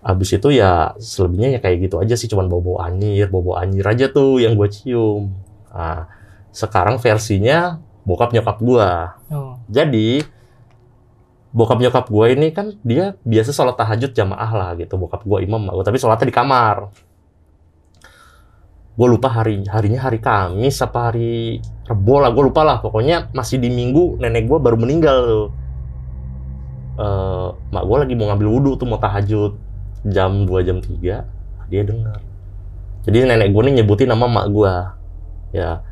abis itu ya selebihnya ya kayak gitu aja sih, cuman bau anyir aja tuh yang gue cium. Nah, sekarang versinya bokap nyokap gue. Jadi bokap nyokap gue ini kan dia biasa sholat tahajud jamaah lah gitu, bokap gue imam, tapi sholatnya di kamar. Gue lupa harinya hari Kamis apa hari Rebo lah, gue lupa lah. Pokoknya masih di Minggu nenek gue baru meninggal tuh. Mak gue lagi mau ngambil wudhu tuh, mau tahajud jam 2 jam 3, dia dengar. Jadi nenek gue nih nyebutin nama mak gue, ya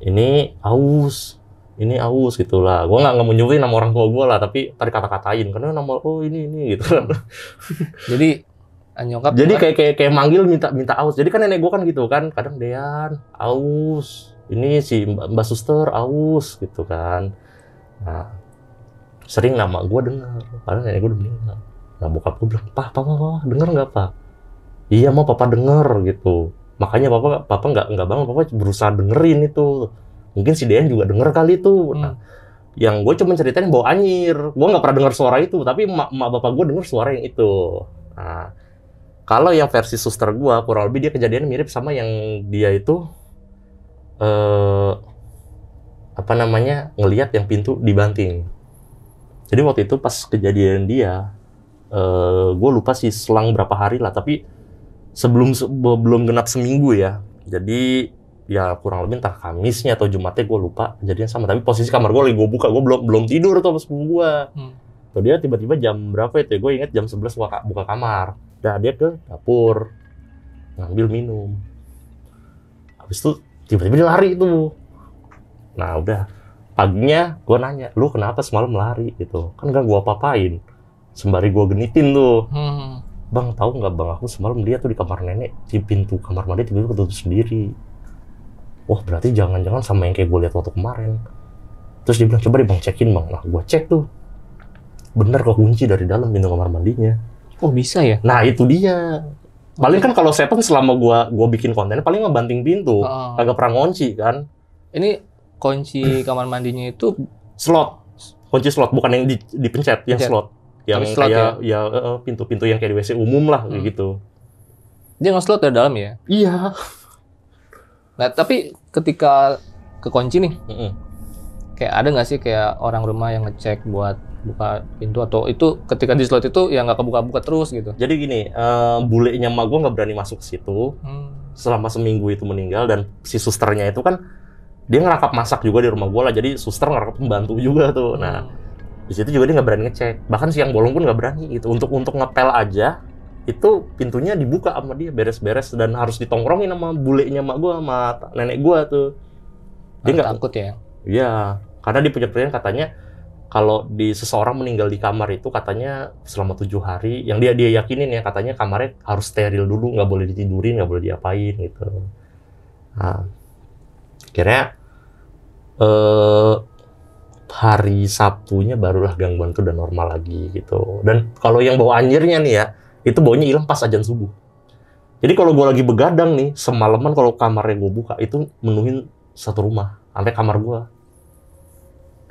ini aus gitulah. Gue nggak mau nyebutin nama orang tua gue lah, tapi tadi kata-katain karena nama ini gitu kan. Jadi nyokap. Jadi kayak manggil minta aus. Jadi kan nenek gue kan gitu kan, kadang Dean aus, ini si Mbak Suster aus gitu kan. Nah, sering nama gue dengar, padahal nenek gue udah meninggal. Nah, bokap gue bilang, Pak, denger nggak Pak? Iya mau papa denger gitu. Makanya papa nggak bangun, papa berusaha dengerin itu. Mungkin si Dean juga denger kali itu. Nah, yang gue cuma ceritain bau anyir. Gue nggak pernah dengar suara itu, tapi emak bapak gue denger suara yang itu. Nah, kalau yang versi suster gue, kurang lebih dia kejadian mirip sama yang dia itu ngelihat yang pintu dibanting. Jadi waktu itu pas kejadian dia, gue lupa sih selang berapa hari lah, tapi belum genap seminggu ya. Jadi ya kurang lebih entah Kamisnya atau Jumatnya gue lupa kejadian sama. Tapi posisi kamar gue lagi gue buka, gue belum tidur tuh sama sepupu gue. Tuh dia tiba-tiba jam berapa itu ya? Gue inget jam 11 buka kamar. Nah dia ke dapur ngambil minum. Habis itu tiba-tiba dia lari tuh. Nah udah paginya gue nanya, lu kenapa semalam lari gitu? Kan gak gue apa-apain. Sembari gue genitin tuh. Bang, tahu nggak bang, aku semalam dia tuh di kamar nenek, di pintu kamar mandi tiba-tiba ketutup sendiri. Wah, berarti jangan-jangan sama yang kayak gue lihat waktu kemarin. Terus dia bilang, coba deh bang, cekin bang. Nah, gue cek tuh. Bener kekunci dari dalam pintu kamar mandinya. Oh, bisa ya? Nah, itu dia. Paling kan kalau setan selama gue bikin konten, paling ngebanting pintu. Kagak pernah ngunci kan. Ini kunci kamar mandinya itu? Slot. Kunci slot, bukan yang dipencet, yang slot. Yang kayak ya pintu-pintu yang kayak di WC umum lah kayak gitu. Dia nge-slot dari dalam ya? Iya. Nah, tapi ketika kekunci nih, kayak ada nggak sih kayak orang rumah yang ngecek buat buka pintu, atau itu ketika di slot itu ya nggak kebuka-buka terus gitu? Jadi gini, bulenya emak gue nggak berani masuk ke situ selama seminggu itu meninggal, dan si susternya itu kan dia ngerangkap masak juga di rumah gue lah, jadi suster ngerangkap pembantu juga tuh. Nah, di situ juga dia nggak berani ngecek, bahkan siang bolong pun nggak berani gitu. Untuk ngepel aja itu pintunya dibuka sama dia beres-beres, dan harus ditongkrongin sama bulenya mak gue sama nenek gue tuh. Dia nggak takut ya? Iya, karena dia punya percayaan katanya kalau di seseorang meninggal di kamar itu katanya selama 7 hari, yang dia yakinin ya, katanya kamarnya harus steril dulu, nggak boleh ditidurin, nggak boleh diapain gitu. Nah, akhirnya hari Sabtunya barulah gangguan itu udah normal lagi gitu. Dan kalau yang bau anyirnya nih ya, itu baunya hilang pas azan subuh. Jadi kalau gue lagi begadang nih, semalaman kalau kamarnya gue buka, itu menuhin satu rumah, sampai kamar gue.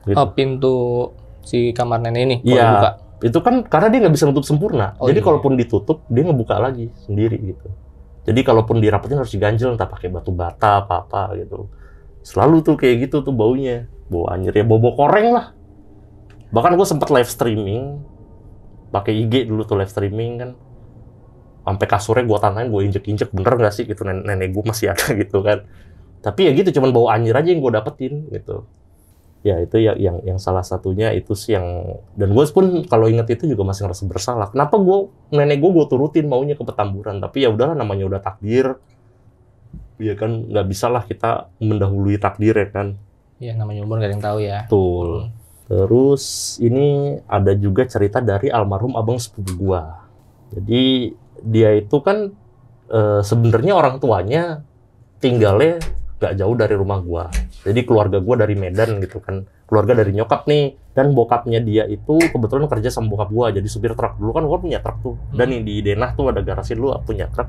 Gitu. Oh, pintu si kamar nenek ini kalau ya, dibuka? Itu kan karena dia nggak bisa nutup sempurna. Oh, jadi iya. Kalaupun ditutup, dia ngebuka lagi sendiri gitu. Jadi kalaupun dirapetin harus diganjel, entah pakai batu bata apa gitu. Selalu tuh kayak gitu tuh baunya, bau anjir ya, bau koreng lah. Bahkan gue sempet live streaming, pakai IG dulu tuh live streaming kan. Sampai kasurnya gue tandain, gue injek-injek, bener nggak sih gitu, nenek gue masih ada gitu kan. Tapi ya gitu, cuman bau anjir aja yang gue dapetin gitu. Ya itu ya yang salah satunya itu sih yang, dan gue pun kalau inget itu juga masih ngerasa bersalah. Kenapa nenek gue turutin maunya ke Petamburan, tapi ya udahlah, namanya udah takdir. Ya kan nggak bisa lah kita mendahului takdir ya kan. Iya, namanya umur nggak ada yang tahu ya. Betul. Terus ini ada juga cerita dari almarhum abang sepupu gue. Jadi dia itu kan sebenarnya orang tuanya tinggalnya gak jauh dari rumah gua. Jadi keluarga gua dari Medan gitu kan. Keluarga dari nyokap nih. Dan bokapnya dia itu kebetulan kerja sama bokap gua. Jadi supir truk. Dulu kan gua punya truk tuh. Dan di Denah tuh ada garasi dulu punya truk.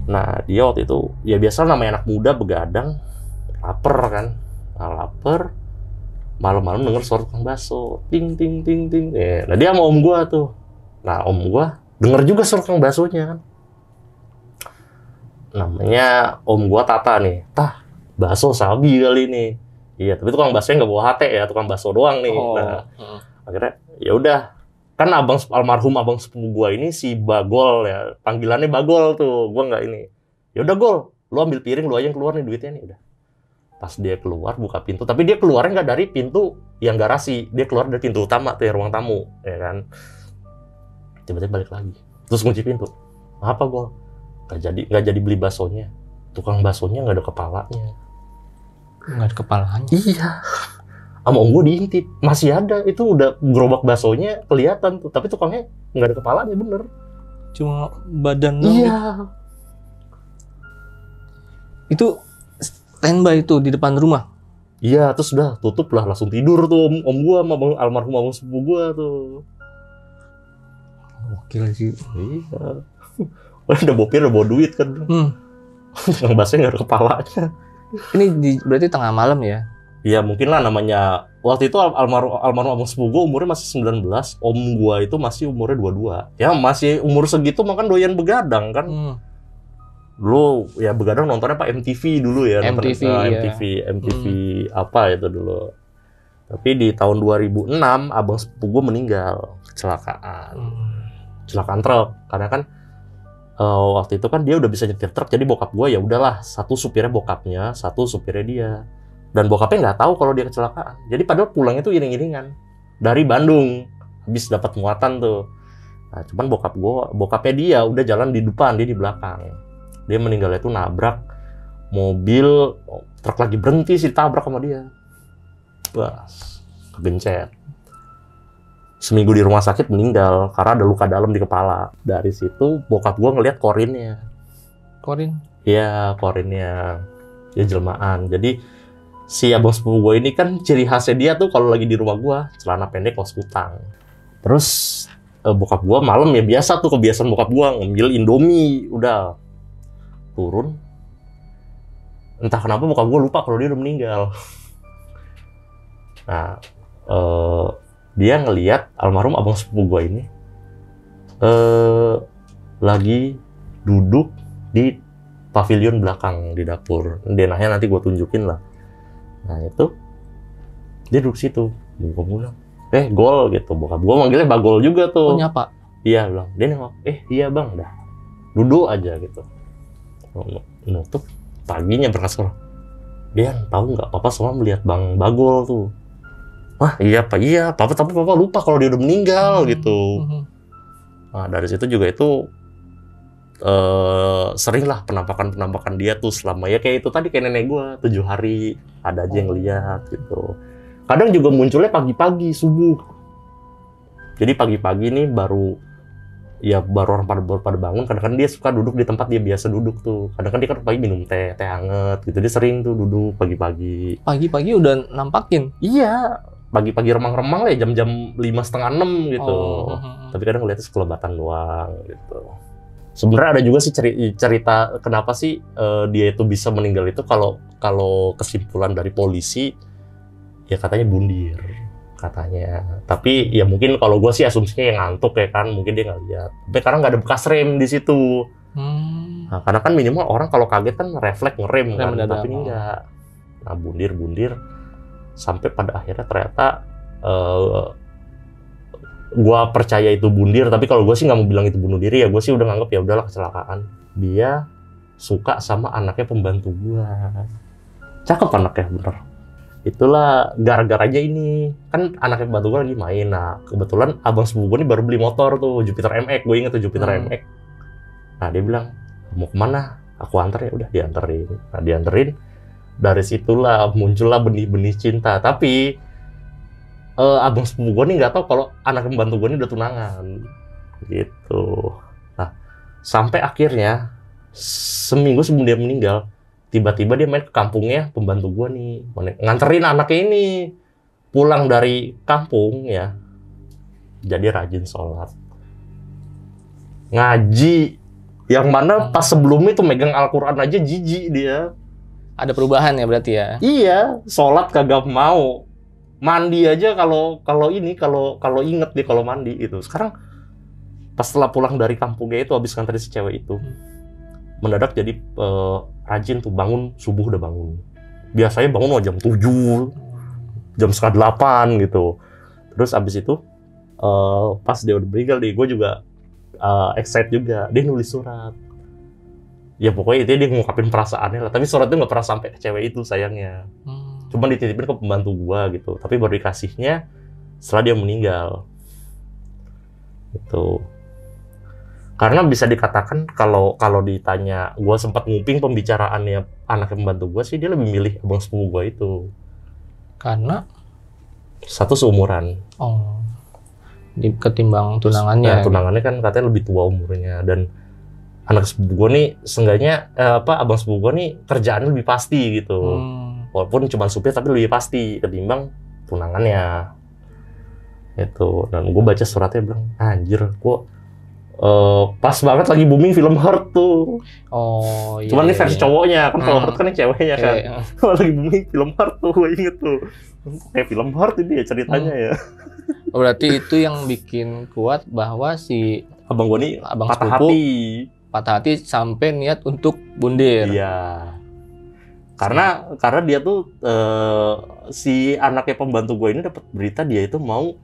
Nah dia waktu itu, ya biasa namanya anak muda begadang. Laper kan. Nah laper. Malam-malam denger suara tukang bakso. Ting ting ting ting. Nah dia sama om gua tuh. Nah om gua denger juga suara tukang baksonya kan. Namanya om gua Tata nih. Tah, bakso sabi kali ini. Iya, tapi tukang baksonya nggak bawa hate ya, tukang bakso doang nih. Nah, akhirnya ya udah. Kan almarhum abang sepupu gua ini si Bagol ya, panggilannya Bagol tuh. Gua nggak ini. Ya udah Gol, lu ambil piring, lu aja yang keluar nih duitnya nih udah. Pas dia keluar buka pintu, tapi dia keluarnya nggak dari pintu yang garasi, dia keluar dari pintu utama tuh ya, ruang tamu, ya kan. Tiba-tiba balik lagi, terus kunci pintu. Apa Gol? Nggak jadi beli baksonya. Tukang baksonya nggak ada kepalanya. Nggak ada kepalanya? Iya. Sama om gue diintip. Masih ada. Itu udah gerobak baksonya kelihatan tuh. Tapi tukangnya nggak ada kepalanya, bener. Cuma badan. Iya. Itu standby itu di depan rumah? Iya, terus udah tutup lah. Langsung tidur tuh om gue sama almarhum abang sepupu gue tuh. Gokil sih. Iya. Udah bawa duit kan. Yang baksonya nggak ada kepalanya. Ini berarti tengah malam ya? Iya mungkin lah, namanya waktu itu almarhum abang sepupu gue umurnya masih 19, om gua itu masih umurnya 22. Ya masih umur segitu makan doyan begadang kan. Dulu ya begadang nontonnya Pak MTV dulu ya. MTV, MTV apa itu dulu. Tapi di tahun 2006 abang sepupu gue meninggal kecelakaan truk. Karena kan waktu itu kan dia udah bisa nyetir truk, jadi bokap gue ya udahlah, satu supirnya bokapnya, satu supirnya dia. Dan bokapnya nggak tahu kalau dia kecelakaan. Jadi padahal pulangnya tuh iring-iringan dari Bandung, habis dapat muatan tuh. Nah, cuman bokapnya dia udah jalan di depan, dia di belakang. Dia meninggalnya tuh nabrak mobil, truk lagi berhenti sih, ditabrak sama dia. Wah, kegencet. Seminggu di rumah sakit meninggal karena ada luka dalam di kepala. Dari situ bokap gue ngeliat korinnya. Korin? Iya, korinnya. Dia jelmaan. Jadi si abang sepupu gue ini kan ciri khasnya dia tuh kalau lagi di rumah gue, celana pendek kaos kutang. Terus bokap gue malam ya biasa tuh, kebiasaan bokap gue ngambil Indomie, udah turun. Entah kenapa bokap gue lupa kalau dia udah meninggal. Nah, dia ngelihat almarhum abang sepupu gue ini lagi duduk di pavilion belakang di dapur. Denahnya nanti gue tunjukin lah. Nah itu dia duduk situ. Gue bilang, Gol gitu. Bokap gue manggilnya Bagol juga tuh. Oh, nyapa? Iya bilang. Dia nengok, iya bang, dah duduk aja gitu. Nutup. Paginya berkas sekolah. Dia tahu nggak, papa semalam melihat bang Bagol tuh. Wah iya pak, iya papa, tapi papa lupa kalau dia udah meninggal gitu. Nah dari situ juga itu sering lah penampakan dia tuh selama ya kayak itu tadi, kayak nenek gue 7 hari ada aja yang lihat gitu. Kadang juga munculnya pagi-pagi subuh. Jadi pagi-pagi nih baru orang pada bangun. Kadang-kadang dia suka duduk di tempat dia biasa duduk tuh. Kadang-kadang dia kan pagi minum teh hangat gitu. Dia sering tuh duduk pagi-pagi. Pagi-pagi udah nampakin? Iya. Pagi-pagi remang-remang lah ya, jam-jam 5:30 gitu. Tapi kadang ngeliatnya sekelebatan doang gitu. Sebenarnya ada juga sih cerita kenapa sih dia itu bisa meninggal itu, kalau kesimpulan dari polisi ya katanya bundir katanya. Tapi ya mungkin kalau gue sih asumsinya yang ngantuk ya kan, mungkin dia nggak lihat. Tapi karena nggak ada bekas rem di situ. Nah, karena kan minimal orang kalau kaget kan refleks ngerem kan, mendadak. tapi ini enggak. Nah, bundir sampai pada akhirnya ternyata gua percaya itu bundir, tapi kalau gue sih nggak mau bilang itu bunuh diri ya, gue sih udah nganggep ya udahlah kecelakaan. Dia suka sama anaknya pembantu gua. Cakep anaknya bener. Itulah gara-garanya ini. Kan anaknya pembantu gua lagi main. Nah, kebetulan abang sepupu gua ini baru beli motor tuh, Jupiter MX. Gue inget tuh Jupiter MX. Nah, dia bilang, mau kemana? Aku antar ya, udah dianterin. Nah, dianterin. Dari situlah muncullah benih-benih cinta. Tapi abang sepupu gua nih nggak tahu kalau anak pembantu gua ini udah tunangan. Gitu. Nah, sampai akhirnya seminggu sebelum dia meninggal, tiba-tiba dia main ke kampungnya pembantu gua nih, nganterin anaknya ini pulang dari kampung ya, jadi rajin sholat, ngaji, yang mana pas sebelumnya tuh megang Al-Quran aja jijik dia. Ada perubahan ya berarti ya? Iya, sholat kagak mau, mandi aja kalau inget dia kalau mandi itu. Sekarang pas setelah pulang dari kampungnya itu habis nganterin si cewek itu, mendadak jadi rajin tuh, bangun subuh udah bangun. Biasanya bangun jam 7, jam setengah 8 gitu. Terus abis itu pas dia udah meninggal nih, gue juga excited juga. Dia nulis surat. Ya pokoknya itu dia ngungkapin perasaannya lah. Tapi surat itu nggak pernah sampai ke cewek itu sayangnya. Cuma dititipin ke pembantu gue gitu. Tapi baru dikasihnya setelah dia meninggal. Gitu. Karena bisa dikatakan kalau ditanya, gue sempat nguping pembicaraannya anak pembantu gue sih, dia lebih milih abang sepupu gue itu. Karena? Satu seumuran. Oh, ketimbang tunangannya. Nah, tunangannya kan katanya lebih tua umurnya, dan anak sepupu gue nih, seenggaknya abang sepupu gue nih kerjaannya lebih pasti gitu. Walaupun cuma supir tapi lebih pasti ketimbang tunangannya. Itu. Dan gue baca suratnya bilang, anjir, gue pas banget lagi booming film Heart tuh. Oh iya. Cuman ini versi cowoknya kan, kalau Heart kan ini ceweknya kan. Lagi booming film Heart tuh, gue inget tuh. Kayak film Heart ini ya ceritanya ya. Oh, berarti itu yang bikin kuat bahwa si abang gue nih abang patah sepupu hati. Patah hati sampai niat untuk bundir. Iya. Karena dia tuh si anaknya pembantu gue ini dapat berita dia itu mau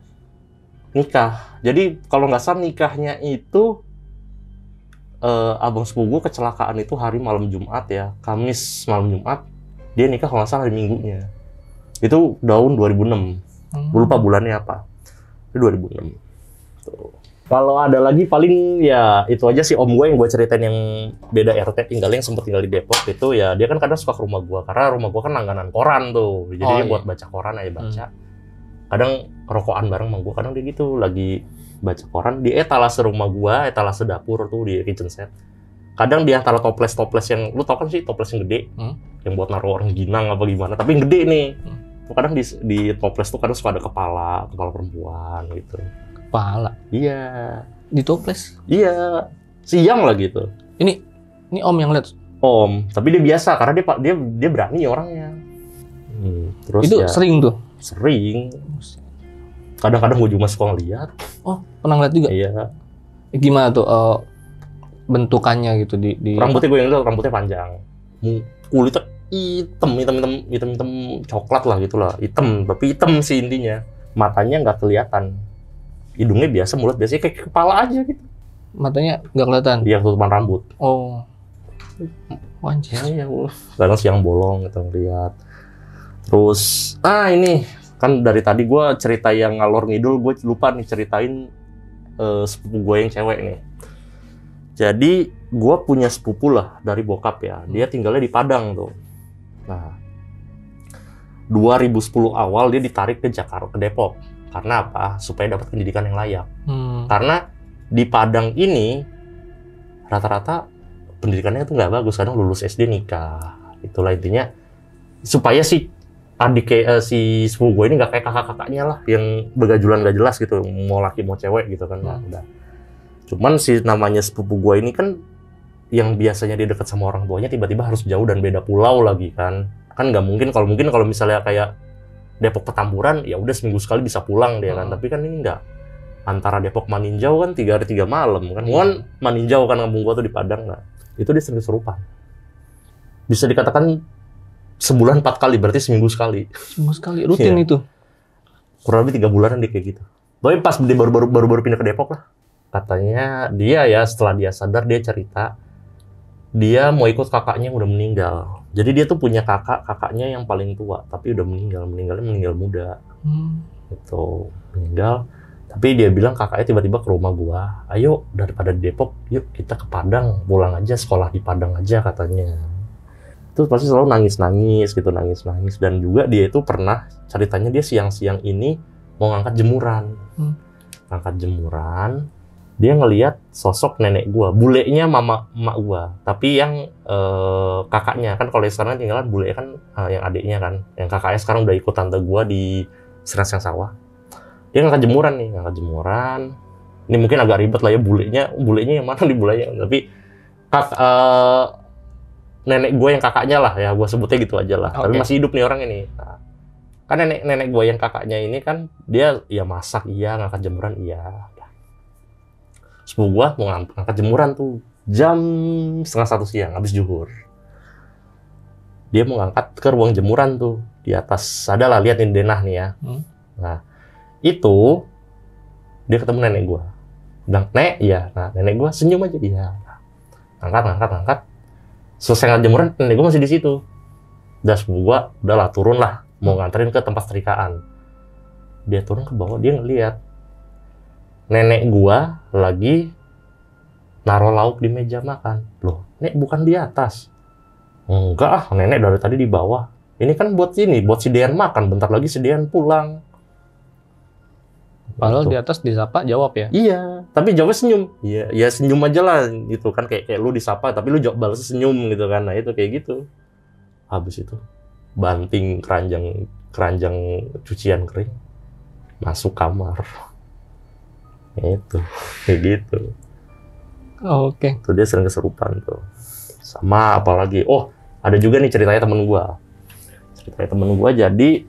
nikah. Jadi kalau nggak salah nikahnya itu abang sepupu gue kecelakaan itu hari malam Jumat ya, Kamis malam Jumat. Dia nikah kalau nggak salah hari Minggunya. Itu tahun 2006. Gue lupa bulannya apa. Itu 2006. Tuh. Kalau ada lagi paling ya itu aja sih om gue yang gue ceritain yang beda RT tinggalnya, yang sempat tinggal di Depok itu ya, dia kan kadang suka ke rumah gue karena rumah gue kan langganan koran tuh. Jadi dia buat baca koran aja baca. Kadang rokokan bareng sama gue, kadang dia gitu lagi baca koran di etalase rumah gue, etalase dapur tuh di kitchen set. Kadang di antara toples yang lu tau kan sih, toples yang gede, yang buat naruh orang ginang apa gimana, tapi yang gede nih. Kadang di toples tuh kadang suka ada kepala perempuan gitu. Kepala? Iya. Di toples? Iya. Siang lah gitu. Ini om yang lihat? Om, tapi dia biasa karena dia berani orangnya. Terus itu ya, sering tuh? Sering. Kadang-kadang gue juga suka ngeliat. Oh, pernah ngeliat juga? Iya. Gimana tuh bentukannya gitu di Rambutnya gue yang lihat rambutnya panjang. Kulitnya hitam coklat lah gitulah. Hitam, tapi hitam sih intinya. Matanya nggak kelihatan. Hidungnya biasa, mulut biasa kayak kepala aja gitu. Matanya nggak kelihatan? Iya, tutupan rambut. Oh. Anjir. Ya, kadang siang bolong gitu ngeliat. Terus, ini kan dari tadi gue cerita yang ngalor ngidul, gue lupa nih ceritain sepupu gue yang cewek nih. Jadi gue punya sepupu lah dari bokap ya, dia tinggalnya di Padang tuh. Nah, 2010 awal dia ditarik ke Jakarta, ke Depok. Karena apa? Supaya dapat pendidikan yang layak. Karena di Padang ini rata-rata pendidikannya tuh nggak bagus, kadang lulus SD nikah. Itulah intinya, supaya si sepupu gue ini nggak kayak kakak-kakaknya lah yang begajulan nggak jelas gitu, mau laki mau cewek gitu kan. Udah. Cuman si namanya sepupu gue ini kan yang biasanya dia dekat sama orang tuanya tiba-tiba harus jauh dan beda pulau lagi kan nggak mungkin. Kalau misalnya kayak Depok Petamburan ya udah seminggu sekali bisa pulang dia kan, tapi kan ini nggak. antara Depok Maninjau kan 3 hari 3 malam kan. Kan Maninjau kan kampung gua tuh di Padang. Nah, itu dia sering kesurupan. Bisa dikatakan sebulan 4 kali, berarti seminggu sekali. Seminggu sekali, rutin Iya. itu? Kurang lebih 3 bulanan dia kayak gitu. Tapi pas dia baru pindah ke Depok lah. Katanya dia ya setelah dia sadar dia cerita dia mau ikut kakaknya yang udah meninggal. Jadi dia tuh punya kakaknya yang paling tua, tapi udah meninggal muda. Itu meninggal. Tapi dia bilang kakaknya tiba-tiba ke rumah gua, ayo daripada di Depok, yuk kita ke Padang, pulang aja sekolah di Padang aja katanya. Terus pasti selalu nangis-nangis gitu, nangis-nangis. Dan juga dia itu pernah ceritanya dia siang-siang ini mau ngangkat jemuran. Ngangkat jemuran, dia ngelihat sosok nenek gua, bulenya emak gua, tapi yang kakaknya kan kalau sekarang tinggalan bule kan yang adiknya kan, yang kakaknya sekarang udah ikut tante gua di Seraseng Sawah. Dia ngangkat jemuran nih, Ini mungkin agak ribet lah ya bulenya yang mana di bulenya, tapi nenek gue yang kakaknya lah ya, gue sebutnya gitu aja lah. Tapi masih hidup nih orang ini. Nah, kan nenek gue yang kakaknya ini kan dia ya masak iya, ngangkat jemuran iya. Sepupu gue mau ngangkat jemuran tuh jam 12:30 siang habis zuhur. Dia mau ngangkat ke ruang jemuran tuh di atas, ada lah lihat ini denah nih ya. Nah itu dia ketemu nenek gue, bilang nek ya, nah nenek gue senyum aja dia, angkat. Selesai ngangkat jemuran, nenek gue masih di situ. Udah sepupu gue, udahlah turun lah, mau nganterin ke tempat setrikaan. Dia turun ke bawah, dia ngeliat nenek gue lagi naruh lauk di meja makan. Loh, nek bukan di atas? Enggak nenek dari tadi di bawah. Ini kan buat si Dean makan, bentar lagi si Dean pulang. Padahal di atas disapa jawab ya? Iya, tapi jawabnya senyum. Iya, ya senyum aja lah gitu kan, kayak lu disapa tapi lu jawab balas senyum gitu kan. Nah, itu kayak gitu. Habis itu banting keranjang cucian kering, masuk kamar. Itu kayak gitu. Oke. Tuh dia sering kesurupan tuh. Sama apalagi, ada juga nih ceritanya temen gua. Jadi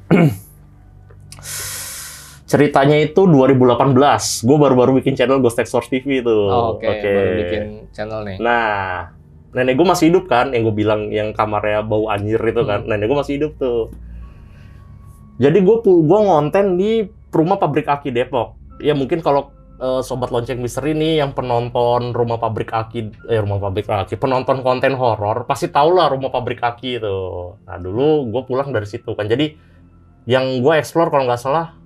ceritanya itu 2018. Gue baru bikin channel Ghost Tech Source TV itu. Oke. Baru bikin channel nih. Nah, nenek gue masih hidup kan, yang gue bilang yang kamarnya bau anjir itu kan. Nenek gue masih hidup tuh. Jadi gue ngonten di Rumah Pabrik Aki Depok. Ya mungkin kalau sobat lonceng misteri nih yang penonton Rumah Pabrik Aki, penonton konten horor pasti tau lah Rumah Pabrik Aki itu. Nah dulu gue pulang dari situ kan. Jadi yang gue explore kalau nggak salah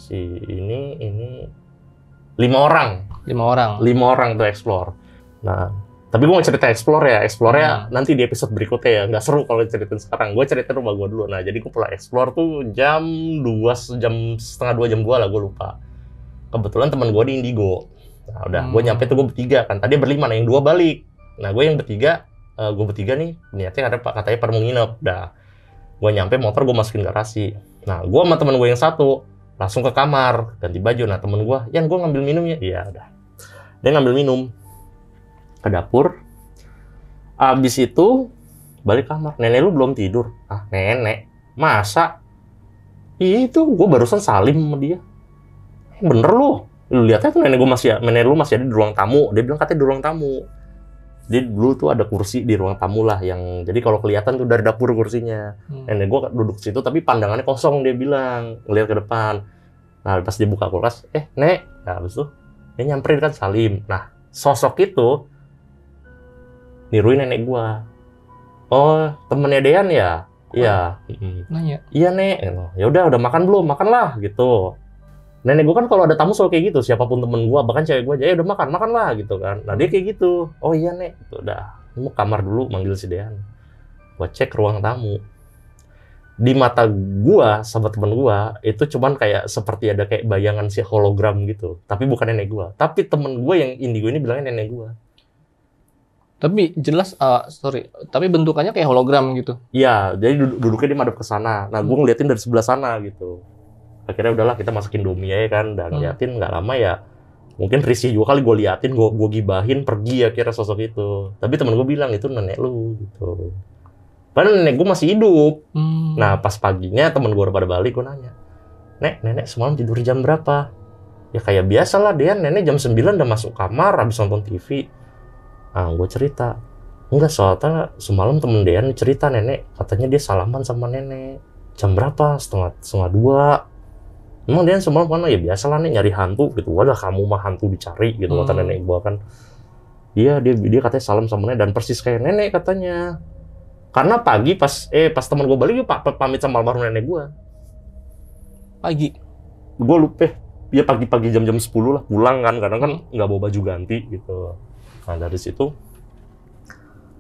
ini 5 orang. 5 orang tuh explore. Nah, tapi gue mau cerita explore ya nanti di episode berikutnya ya. Nggak seru kalau ceritain sekarang. Gue ceritain rumah gue dulu. Nah, jadi gue pulang explore tuh jam 1:30 jam 2 lah, gue lupa. Kebetulan teman gue di Indigo. Nah, udah gue nyampe tuh gue bertiga kan. Tadi berlima, nah yang 2 balik. Nah, gue bertiga nih niatnya katanya pada mau nginep. Dah, gue nyampe motor gue masukin garasi. Nah, gue sama temen gue yang satu langsung ke kamar ganti baju. Nah, temen gue, Yan, gue ngambil minum ya. Iya, udah. Dia ngambil minum ke dapur. Abis itu balik kamar. Nenek lu belum tidur? Ah, nenek, masa? Itu gue barusan salim sama dia. Bener lu lihatnya tuh nenek lu masih ada di ruang tamu. Dia bilang katanya di ruang tamu. Jadi dulu tuh ada kursi di ruang tamu lah yang jadi kalau kelihatan tuh dari dapur kursinya. Nenek gue duduk situ tapi pandangannya kosong, dia bilang ngeliat ke depan. Nah pas dia buka kulkas, nek, nah habis itu dia nyamperin kan salim. Nah sosok itu niruin nenek gue. Oh temennya Dean ya? Iya. Nanya. Iya nek. Ya udah makan belum? Makanlah gitu. Nenek gue kan kalau ada tamu selalu kayak gitu, siapapun temen gue, bahkan cewek gue aja, ya udah makan lah gitu kan. Nah dia kayak gitu, oh iya nek, gitu, udah, mau kamar dulu manggil si Dean. Gue cek ruang tamu. Di mata gue, sahabat temen gue, itu cuman kayak seperti ada kayak bayangan si hologram gitu. Tapi bukan nenek gue, tapi temen gue yang Indigo ini bilangnya nenek gue. Tapi jelas, tapi bentukannya kayak hologram gitu? Iya, jadi duduknya dia madep ke sana. Nah gue ngeliatin dari sebelah sana gitu. Akhirnya udahlah kita masukin domi aja kan, dan ngeliatin nggak lama ya mungkin risih juga kali gue liatin, gue gibahin, pergi akhirnya sosok itu. Tapi temen gue bilang itu nenek lu gitu. Padahal nenek gue masih hidup. Nah pas paginya temen gue udah pada balik, gue nanya, nenek semalam tidur jam berapa? Ya kayak biasa lah, dia nenek jam 9 udah masuk kamar habis nonton TV. Gue cerita, enggak, soalnya semalam temen Dean cerita nenek katanya dia salaman sama nenek jam berapa, setengah 2. Emang Dean semalam mana? Ya biasa lah nih, nyari hantu gitu. Wadah, kamu mah hantu dicari gitu, kata nenek gua kan. Iya, dia katanya salam sama nenek dan persis kayak nenek katanya. Karena pagi pas teman gue balik, dia pamit sama almarhum nenek gue. Pagi? Gue lupa. Ya pagi-pagi jam-jam 10 lah pulang kan. Kadang kan nggak bawa baju ganti gitu. Nah dari situ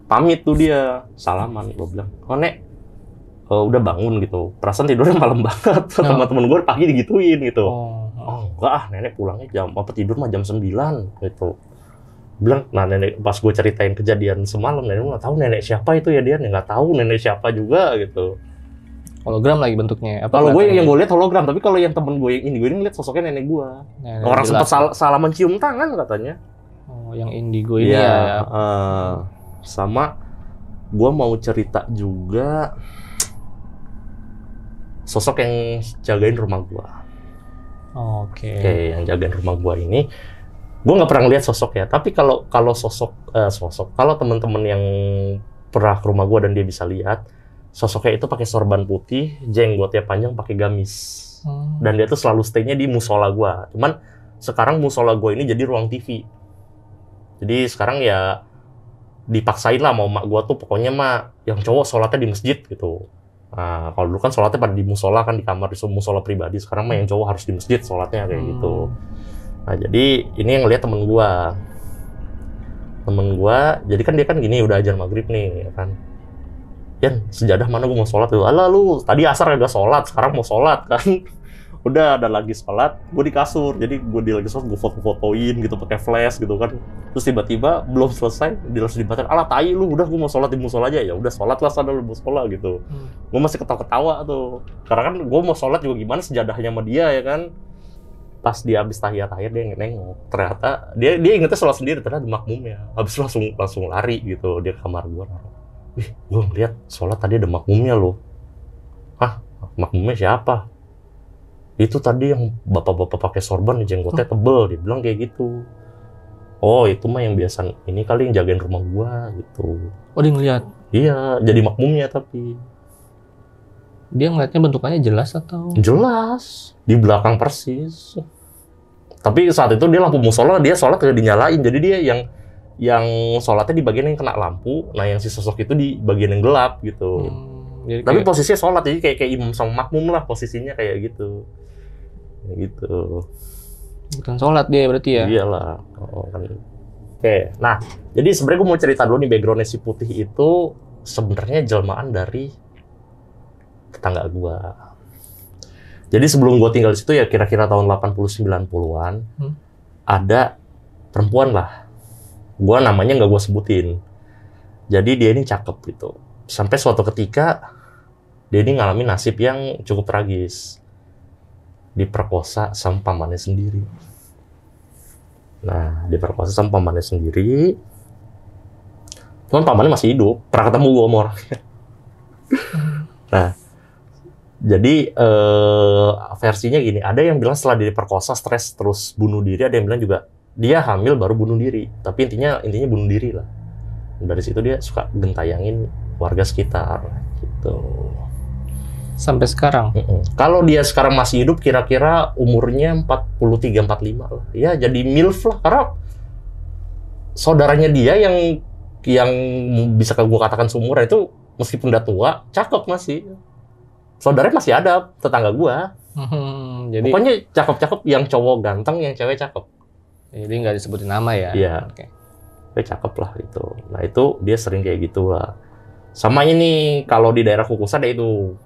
pamit tuh dia. Salaman. Gue bilang, oh nek, udah bangun gitu. Perasaan tidurnya malam banget. Teman-teman gue pagi digituin gitu. Oh enggak ah, nenek pulangnya tidur mah jam 9 gitu. Bilang, nah nenek pas gue ceritain kejadian semalam, nenek nggak tahu nenek siapa itu ya, dia nggak tahu nenek siapa juga gitu. Hologram lagi bentuknya. Kalau gue yang gue lihat hologram, tapi kalau yang temen gue yang ini ngeliat sosoknya nenek gue. Orang sempat salaman cium tangan katanya. Oh, yang indigo ini ya. Sama gue mau cerita juga sosok yang jagain rumah gue. Oke, yang jagain rumah gue ini. Gue nggak pernah lihat sosok ya, tapi kalau kalau teman-teman yang pernah ke rumah gue dan dia bisa lihat, sosoknya itu pakai sorban putih, jenggotnya panjang, pakai gamis, dan dia tuh selalu stay-nya di musola gue. Cuman sekarang musola gue ini jadi ruang TV, jadi sekarang ya dipaksain lah mau mak gue tuh pokoknya mah yang cowok sholatnya di masjid gitu. Nah, kalau dulu kan sholatnya pada di musola kan, di kamar, di musola pribadi. Sekarang mah yang cowok harus di masjid sholatnya kayak gitu. Nah, jadi ini yang ngeliat temen gua, jadi kan dia kan gini, udah ajar maghrib nih, ya kan. Yan, sejadah mana gua mau sholat tuh? Alah lu, tadi asar udah sholat, sekarang mau sholat kan. Udah ada lagi sholat, gua di kasur, jadi gua lagi sholat, gua foto-fotoin gitu pakai flash gitu kan. Terus tiba-tiba belum selesai, dia langsung dibatalin. Alah tai lu, udah gua mau sholat di musola aja. Ya udah sholat lah sana lu musola gitu. Gua masih ketawa-ketawa tuh, karena kan gua mau sholat juga gimana sejadahnya sama dia ya kan. Pas dia habis tahiyat akhir dia nengok, ternyata dia ingetnya sholat sendiri, ternyata ada makmumnya. Habis langsung lari gitu dia ke kamar gua. Gua ngeliat sholat tadi ada makmumnya loh. Hah, makmumnya siapa? Itu tadi yang bapak-bapak pakai sorban, jenggotnya tebel, dia bilang kayak gitu. Oh itu mah yang biasa ini kali yang jagain rumah gua gitu. Oh dia ngeliat? Iya, jadi makmumnya tapi. Dia ngeliatnya bentukannya jelas atau? Jelas, di belakang persis. Tapi saat itu dia lampu musola, dia sholat gak dinyalain. Jadi dia yang sholatnya di bagian yang kena lampu, nah yang si sosok itu di bagian yang gelap gitu. Tapi kayak posisinya sholat, jadi kayak imam sama makmum lah posisinya kayak gitu. Gitu. Bukan sholat dia berarti ya? Iyalah. Kan. Oke, nah jadi sebenarnya gue mau cerita dulu nih backgroundnya si putih itu sebenarnya jelmaan dari tetangga gua. Jadi sebelum gua tinggal di situ ya kira-kira tahun 80-90-an, ada perempuan lah. Gua namanya nggak gua sebutin. Jadi dia ini cakep gitu. Sampai suatu ketika dia ini ngalamin nasib yang cukup tragis. Diperkosa sama pamannya sendiri. Nah, diperkosa sama pamannya sendiri. Cuman pamannya masih hidup. Pernah ketemu gua sama orangnya. Nah, jadi versinya gini, ada yang bilang setelah diperkosa stres terus bunuh diri, ada yang bilang juga dia hamil baru bunuh diri. Tapi intinya bunuh diri lah. Dan dari situ dia suka gentayangin warga sekitar gitu. Sampai sekarang? Kalau dia sekarang masih hidup kira-kira umurnya 43-45 lah. Ya jadi MILF lah, karena saudaranya dia yang bisa gue katakan seumuran itu meskipun udah tua, cakep masih. Saudaranya masih ada, tetangga gua. Jadi pokoknya cakep-cakep, yang cowok ganteng, yang cewek cakep. Jadi nggak disebutin nama ya? Iya. Oke. Cakep lah itu. Nah itu dia sering kayak gitu lah. Sama ini, kalau di daerah Kukusa ada itu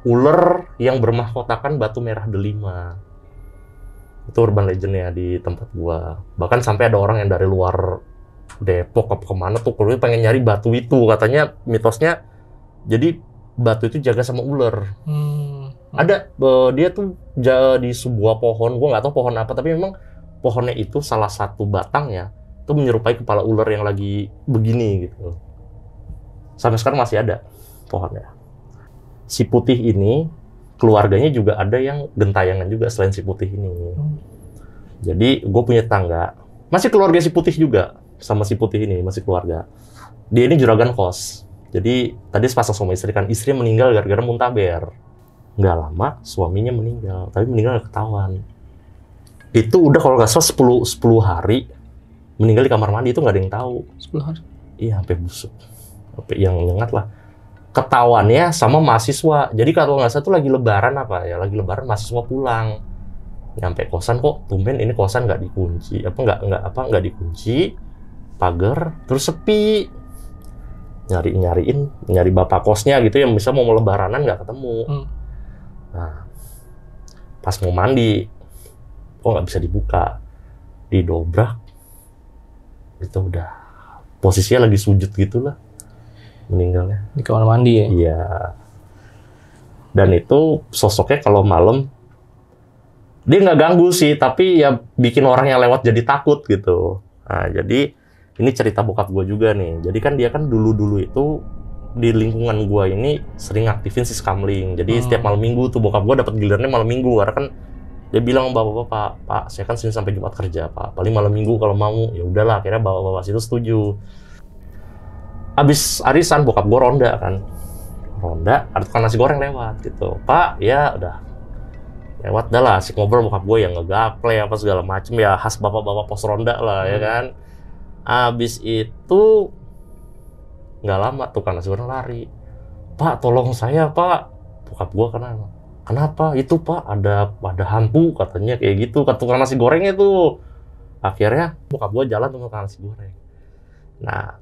ular yang bermahkotakan batu merah delima. Itu urban legend-nya di tempat gua. Bahkan sampai ada orang yang dari luar Depok apa kemana tuh, kalau pengen nyari batu itu. Katanya mitosnya, jadi batu itu jaga sama ular. Ada dia tuh di sebuah pohon, gua nggak tahu pohon apa, tapi memang pohonnya itu salah satu batangnya itu menyerupai kepala ular yang lagi begini gitu. Sampai sekarang masih ada pohonnya. Si putih ini keluarganya juga ada yang gentayangan juga selain si putih ini. Jadi gue punya tetangga, masih keluarga si Putih juga, sama si Putih ini masih keluarga. Dia ini juragan kos. Jadi tadi sepasang suami istri kan, istrinya meninggal gara-gara muntaber. Nggak lama suaminya meninggal, tapi meninggal nggak ketahuan. Itu udah kalau nggak salah 10 hari meninggal di kamar mandi, itu nggak ada yang tahu. 10 hari? Iya, sampai busuk. Sampai yang nyengat lah. Ketahuannya sama mahasiswa. Jadi kalau nggak salah tuh lagi lebaran lagi lebaran mahasiswa pulang. Nyampe kosan kok tumben ini kosan nggak dikunci. Nggak dikunci. Pagar, terus sepi. Nyari bapak kosnya gitu yang bisa mau lebaranan nggak ketemu. Nah, pas mau mandi, kok nggak bisa dibuka. Didobrak. Itu udah posisinya lagi sujud gitulah meninggalnya di kamar mandi ya. Iya. Dan itu sosoknya kalau malam dia nggak ganggu sih, tapi ya bikin orang yang lewat jadi takut gitu. Nah, jadi ini cerita bokap gue juga nih. Jadi kan dia kan dulu itu di lingkungan gue ini sering aktifin si Skamling. Jadi setiap malam minggu tuh bokap gue dapat gilirannya malam minggu, karena kan dia bilang bapak-bapak, Pak, saya kan Senin sampai Jumat kerja, Pak. Paling malam minggu kalau mau. Ya udahlah, akhirnya bapak-bapak situ setuju. Abis arisan bokap gue ronda kan. Ronda, ada tukang nasi goreng lewat gitu. Pak, ya udah lewat dah lah, asik ngobrol bokap gue yang ngegaple apa segala macem ya, khas bapak-bapak pos ronda lah ya kan. Abis itu nggak lama tukang nasi goreng lari. Pak, tolong saya Pak. Bokap gue kenapa? Itu Pak, ada hantu katanya kayak gitu, ke tukang nasi gorengnya tuh. Akhirnya bokap gue jalan ke tukang nasi goreng. Nah,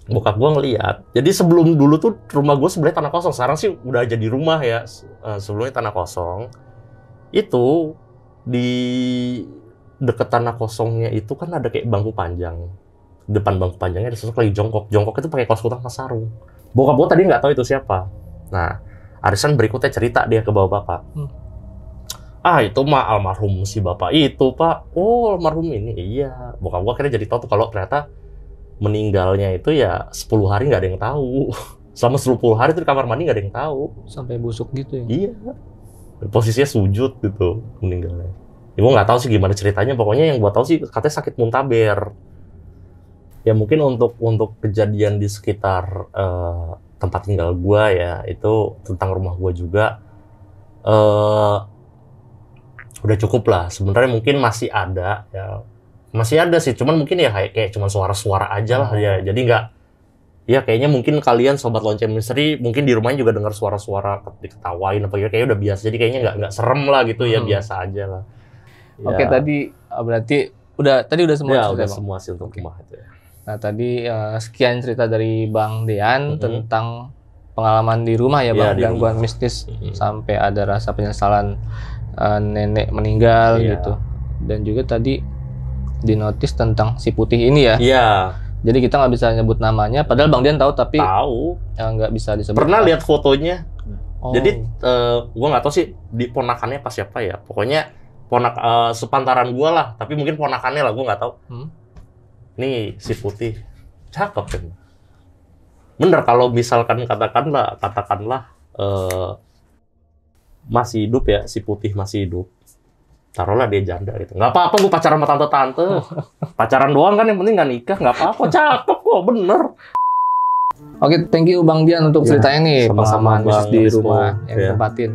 bokap gue ngeliat. Jadi sebelum dulu tuh rumah gue sebenarnya tanah kosong. Sekarang sih udah jadi rumah ya. Sebelumnya tanah kosong. Itu di deket tanah kosongnya itu kan ada kayak bangku panjang. Depan bangku panjangnya ada sosok lagi jongkok. Jongkok itu pakai kaos kutang sama sarung. Bokap gue tadi nggak tahu itu siapa. Nah, arisan berikutnya cerita dia ke bapak-bapak. Itu mah almarhum si bapak itu Pak. Oh, almarhum ini. Iya. Bokap gue akhirnya jadi tahu tuh kalau ternyata meninggalnya itu ya 10 hari nggak ada yang tahu. Selama 10 hari itu di kamar mandi nggak ada yang tahu. Sampai busuk gitu ya? Iya. Posisinya sujud gitu meninggalnya. Ya, gue nggak tahu sih gimana ceritanya. Pokoknya yang gue tahu sih katanya sakit muntaber. Ya mungkin untuk kejadian di sekitar tempat tinggal gue ya, itu tentang rumah gue juga udah cukup lah. Sebenarnya mungkin masih ada ya. Masih ada sih, cuman mungkin ya kayak cuma suara-suara aja lah ya. Jadi nggak, ya kayaknya mungkin kalian sobat lonceng misteri mungkin di rumahnya juga dengar suara-suara diketawain apa gitu, kayaknya udah biasa. Jadi kayaknya nggak serem lah gitu ya, biasa aja lah. Ya. Oke, tadi berarti udah semua ya, cerita, udah Bang? semua sih untuk rumah itu ya. Nah, tadi sekian cerita dari Bang Dean tentang pengalaman di rumah ya, Bang, gangguan mistis sampai ada rasa penyesalan nenek meninggal gitu. Dan juga tadi dinotis tentang si Putih ini ya. Iya. Jadi kita nggak bisa nyebut namanya, padahal Bang Dean tahu tapi nggak bisa disebut. Pernah lihat fotonya. Jadi gua nggak tahu sih di ponakannya pas siapa ya. Pokoknya sepantaran gua lah, tapi mungkin ponakannya lah, gua nggak tahu. Nih si Putih, cakep kan. Bener kalau misalkan katakanlah masih hidup ya, si Putih masih hidup. Taruhlah dia janda gitu. Nggak apa-apa gue pacaran sama tante-tante. Pacaran doang kan, yang penting nggak nikah. Nggak apa-apa, cakep kok, bener. Oke, thank you Bang Dian untuk ceritanya nih, pengalaman mistis di rumah yang ditempatin.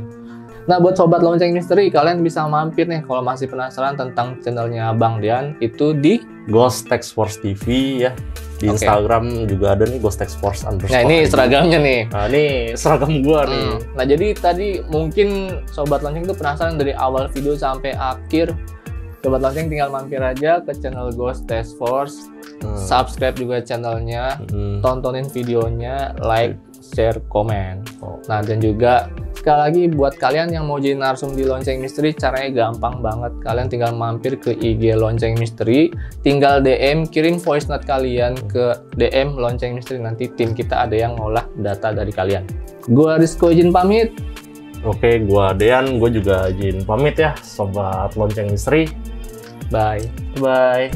Nah, buat sobat lonceng misteri, kalian bisa mampir nih kalau masih penasaran tentang channelnya Bang Dian, itu di Ghost Text Force TV ya. Di Instagram juga ada nih Ghost Text Force _. Nah, ini seragamnya nih. Nah, ini seragam gua nih. Nah, jadi tadi mungkin sobat lonceng itu penasaran dari awal video sampai akhir. Sobat lonceng tinggal mampir aja ke channel Ghost Text Force. Subscribe juga channelnya, tontonin videonya, like, share, komen. Nah, dan juga sekali lagi buat kalian yang mau jadi narsum di Lonceng Misteri, caranya gampang banget. Kalian tinggal mampir ke IG Lonceng Misteri, tinggal DM, kirim voice note kalian ke DM Lonceng Misteri. Nanti tim kita ada yang ngolah data dari kalian. Gua Rizko izin pamit. Oke, gua Dean, gua juga izin pamit ya, sobat Lonceng Misteri. Bye. Bye.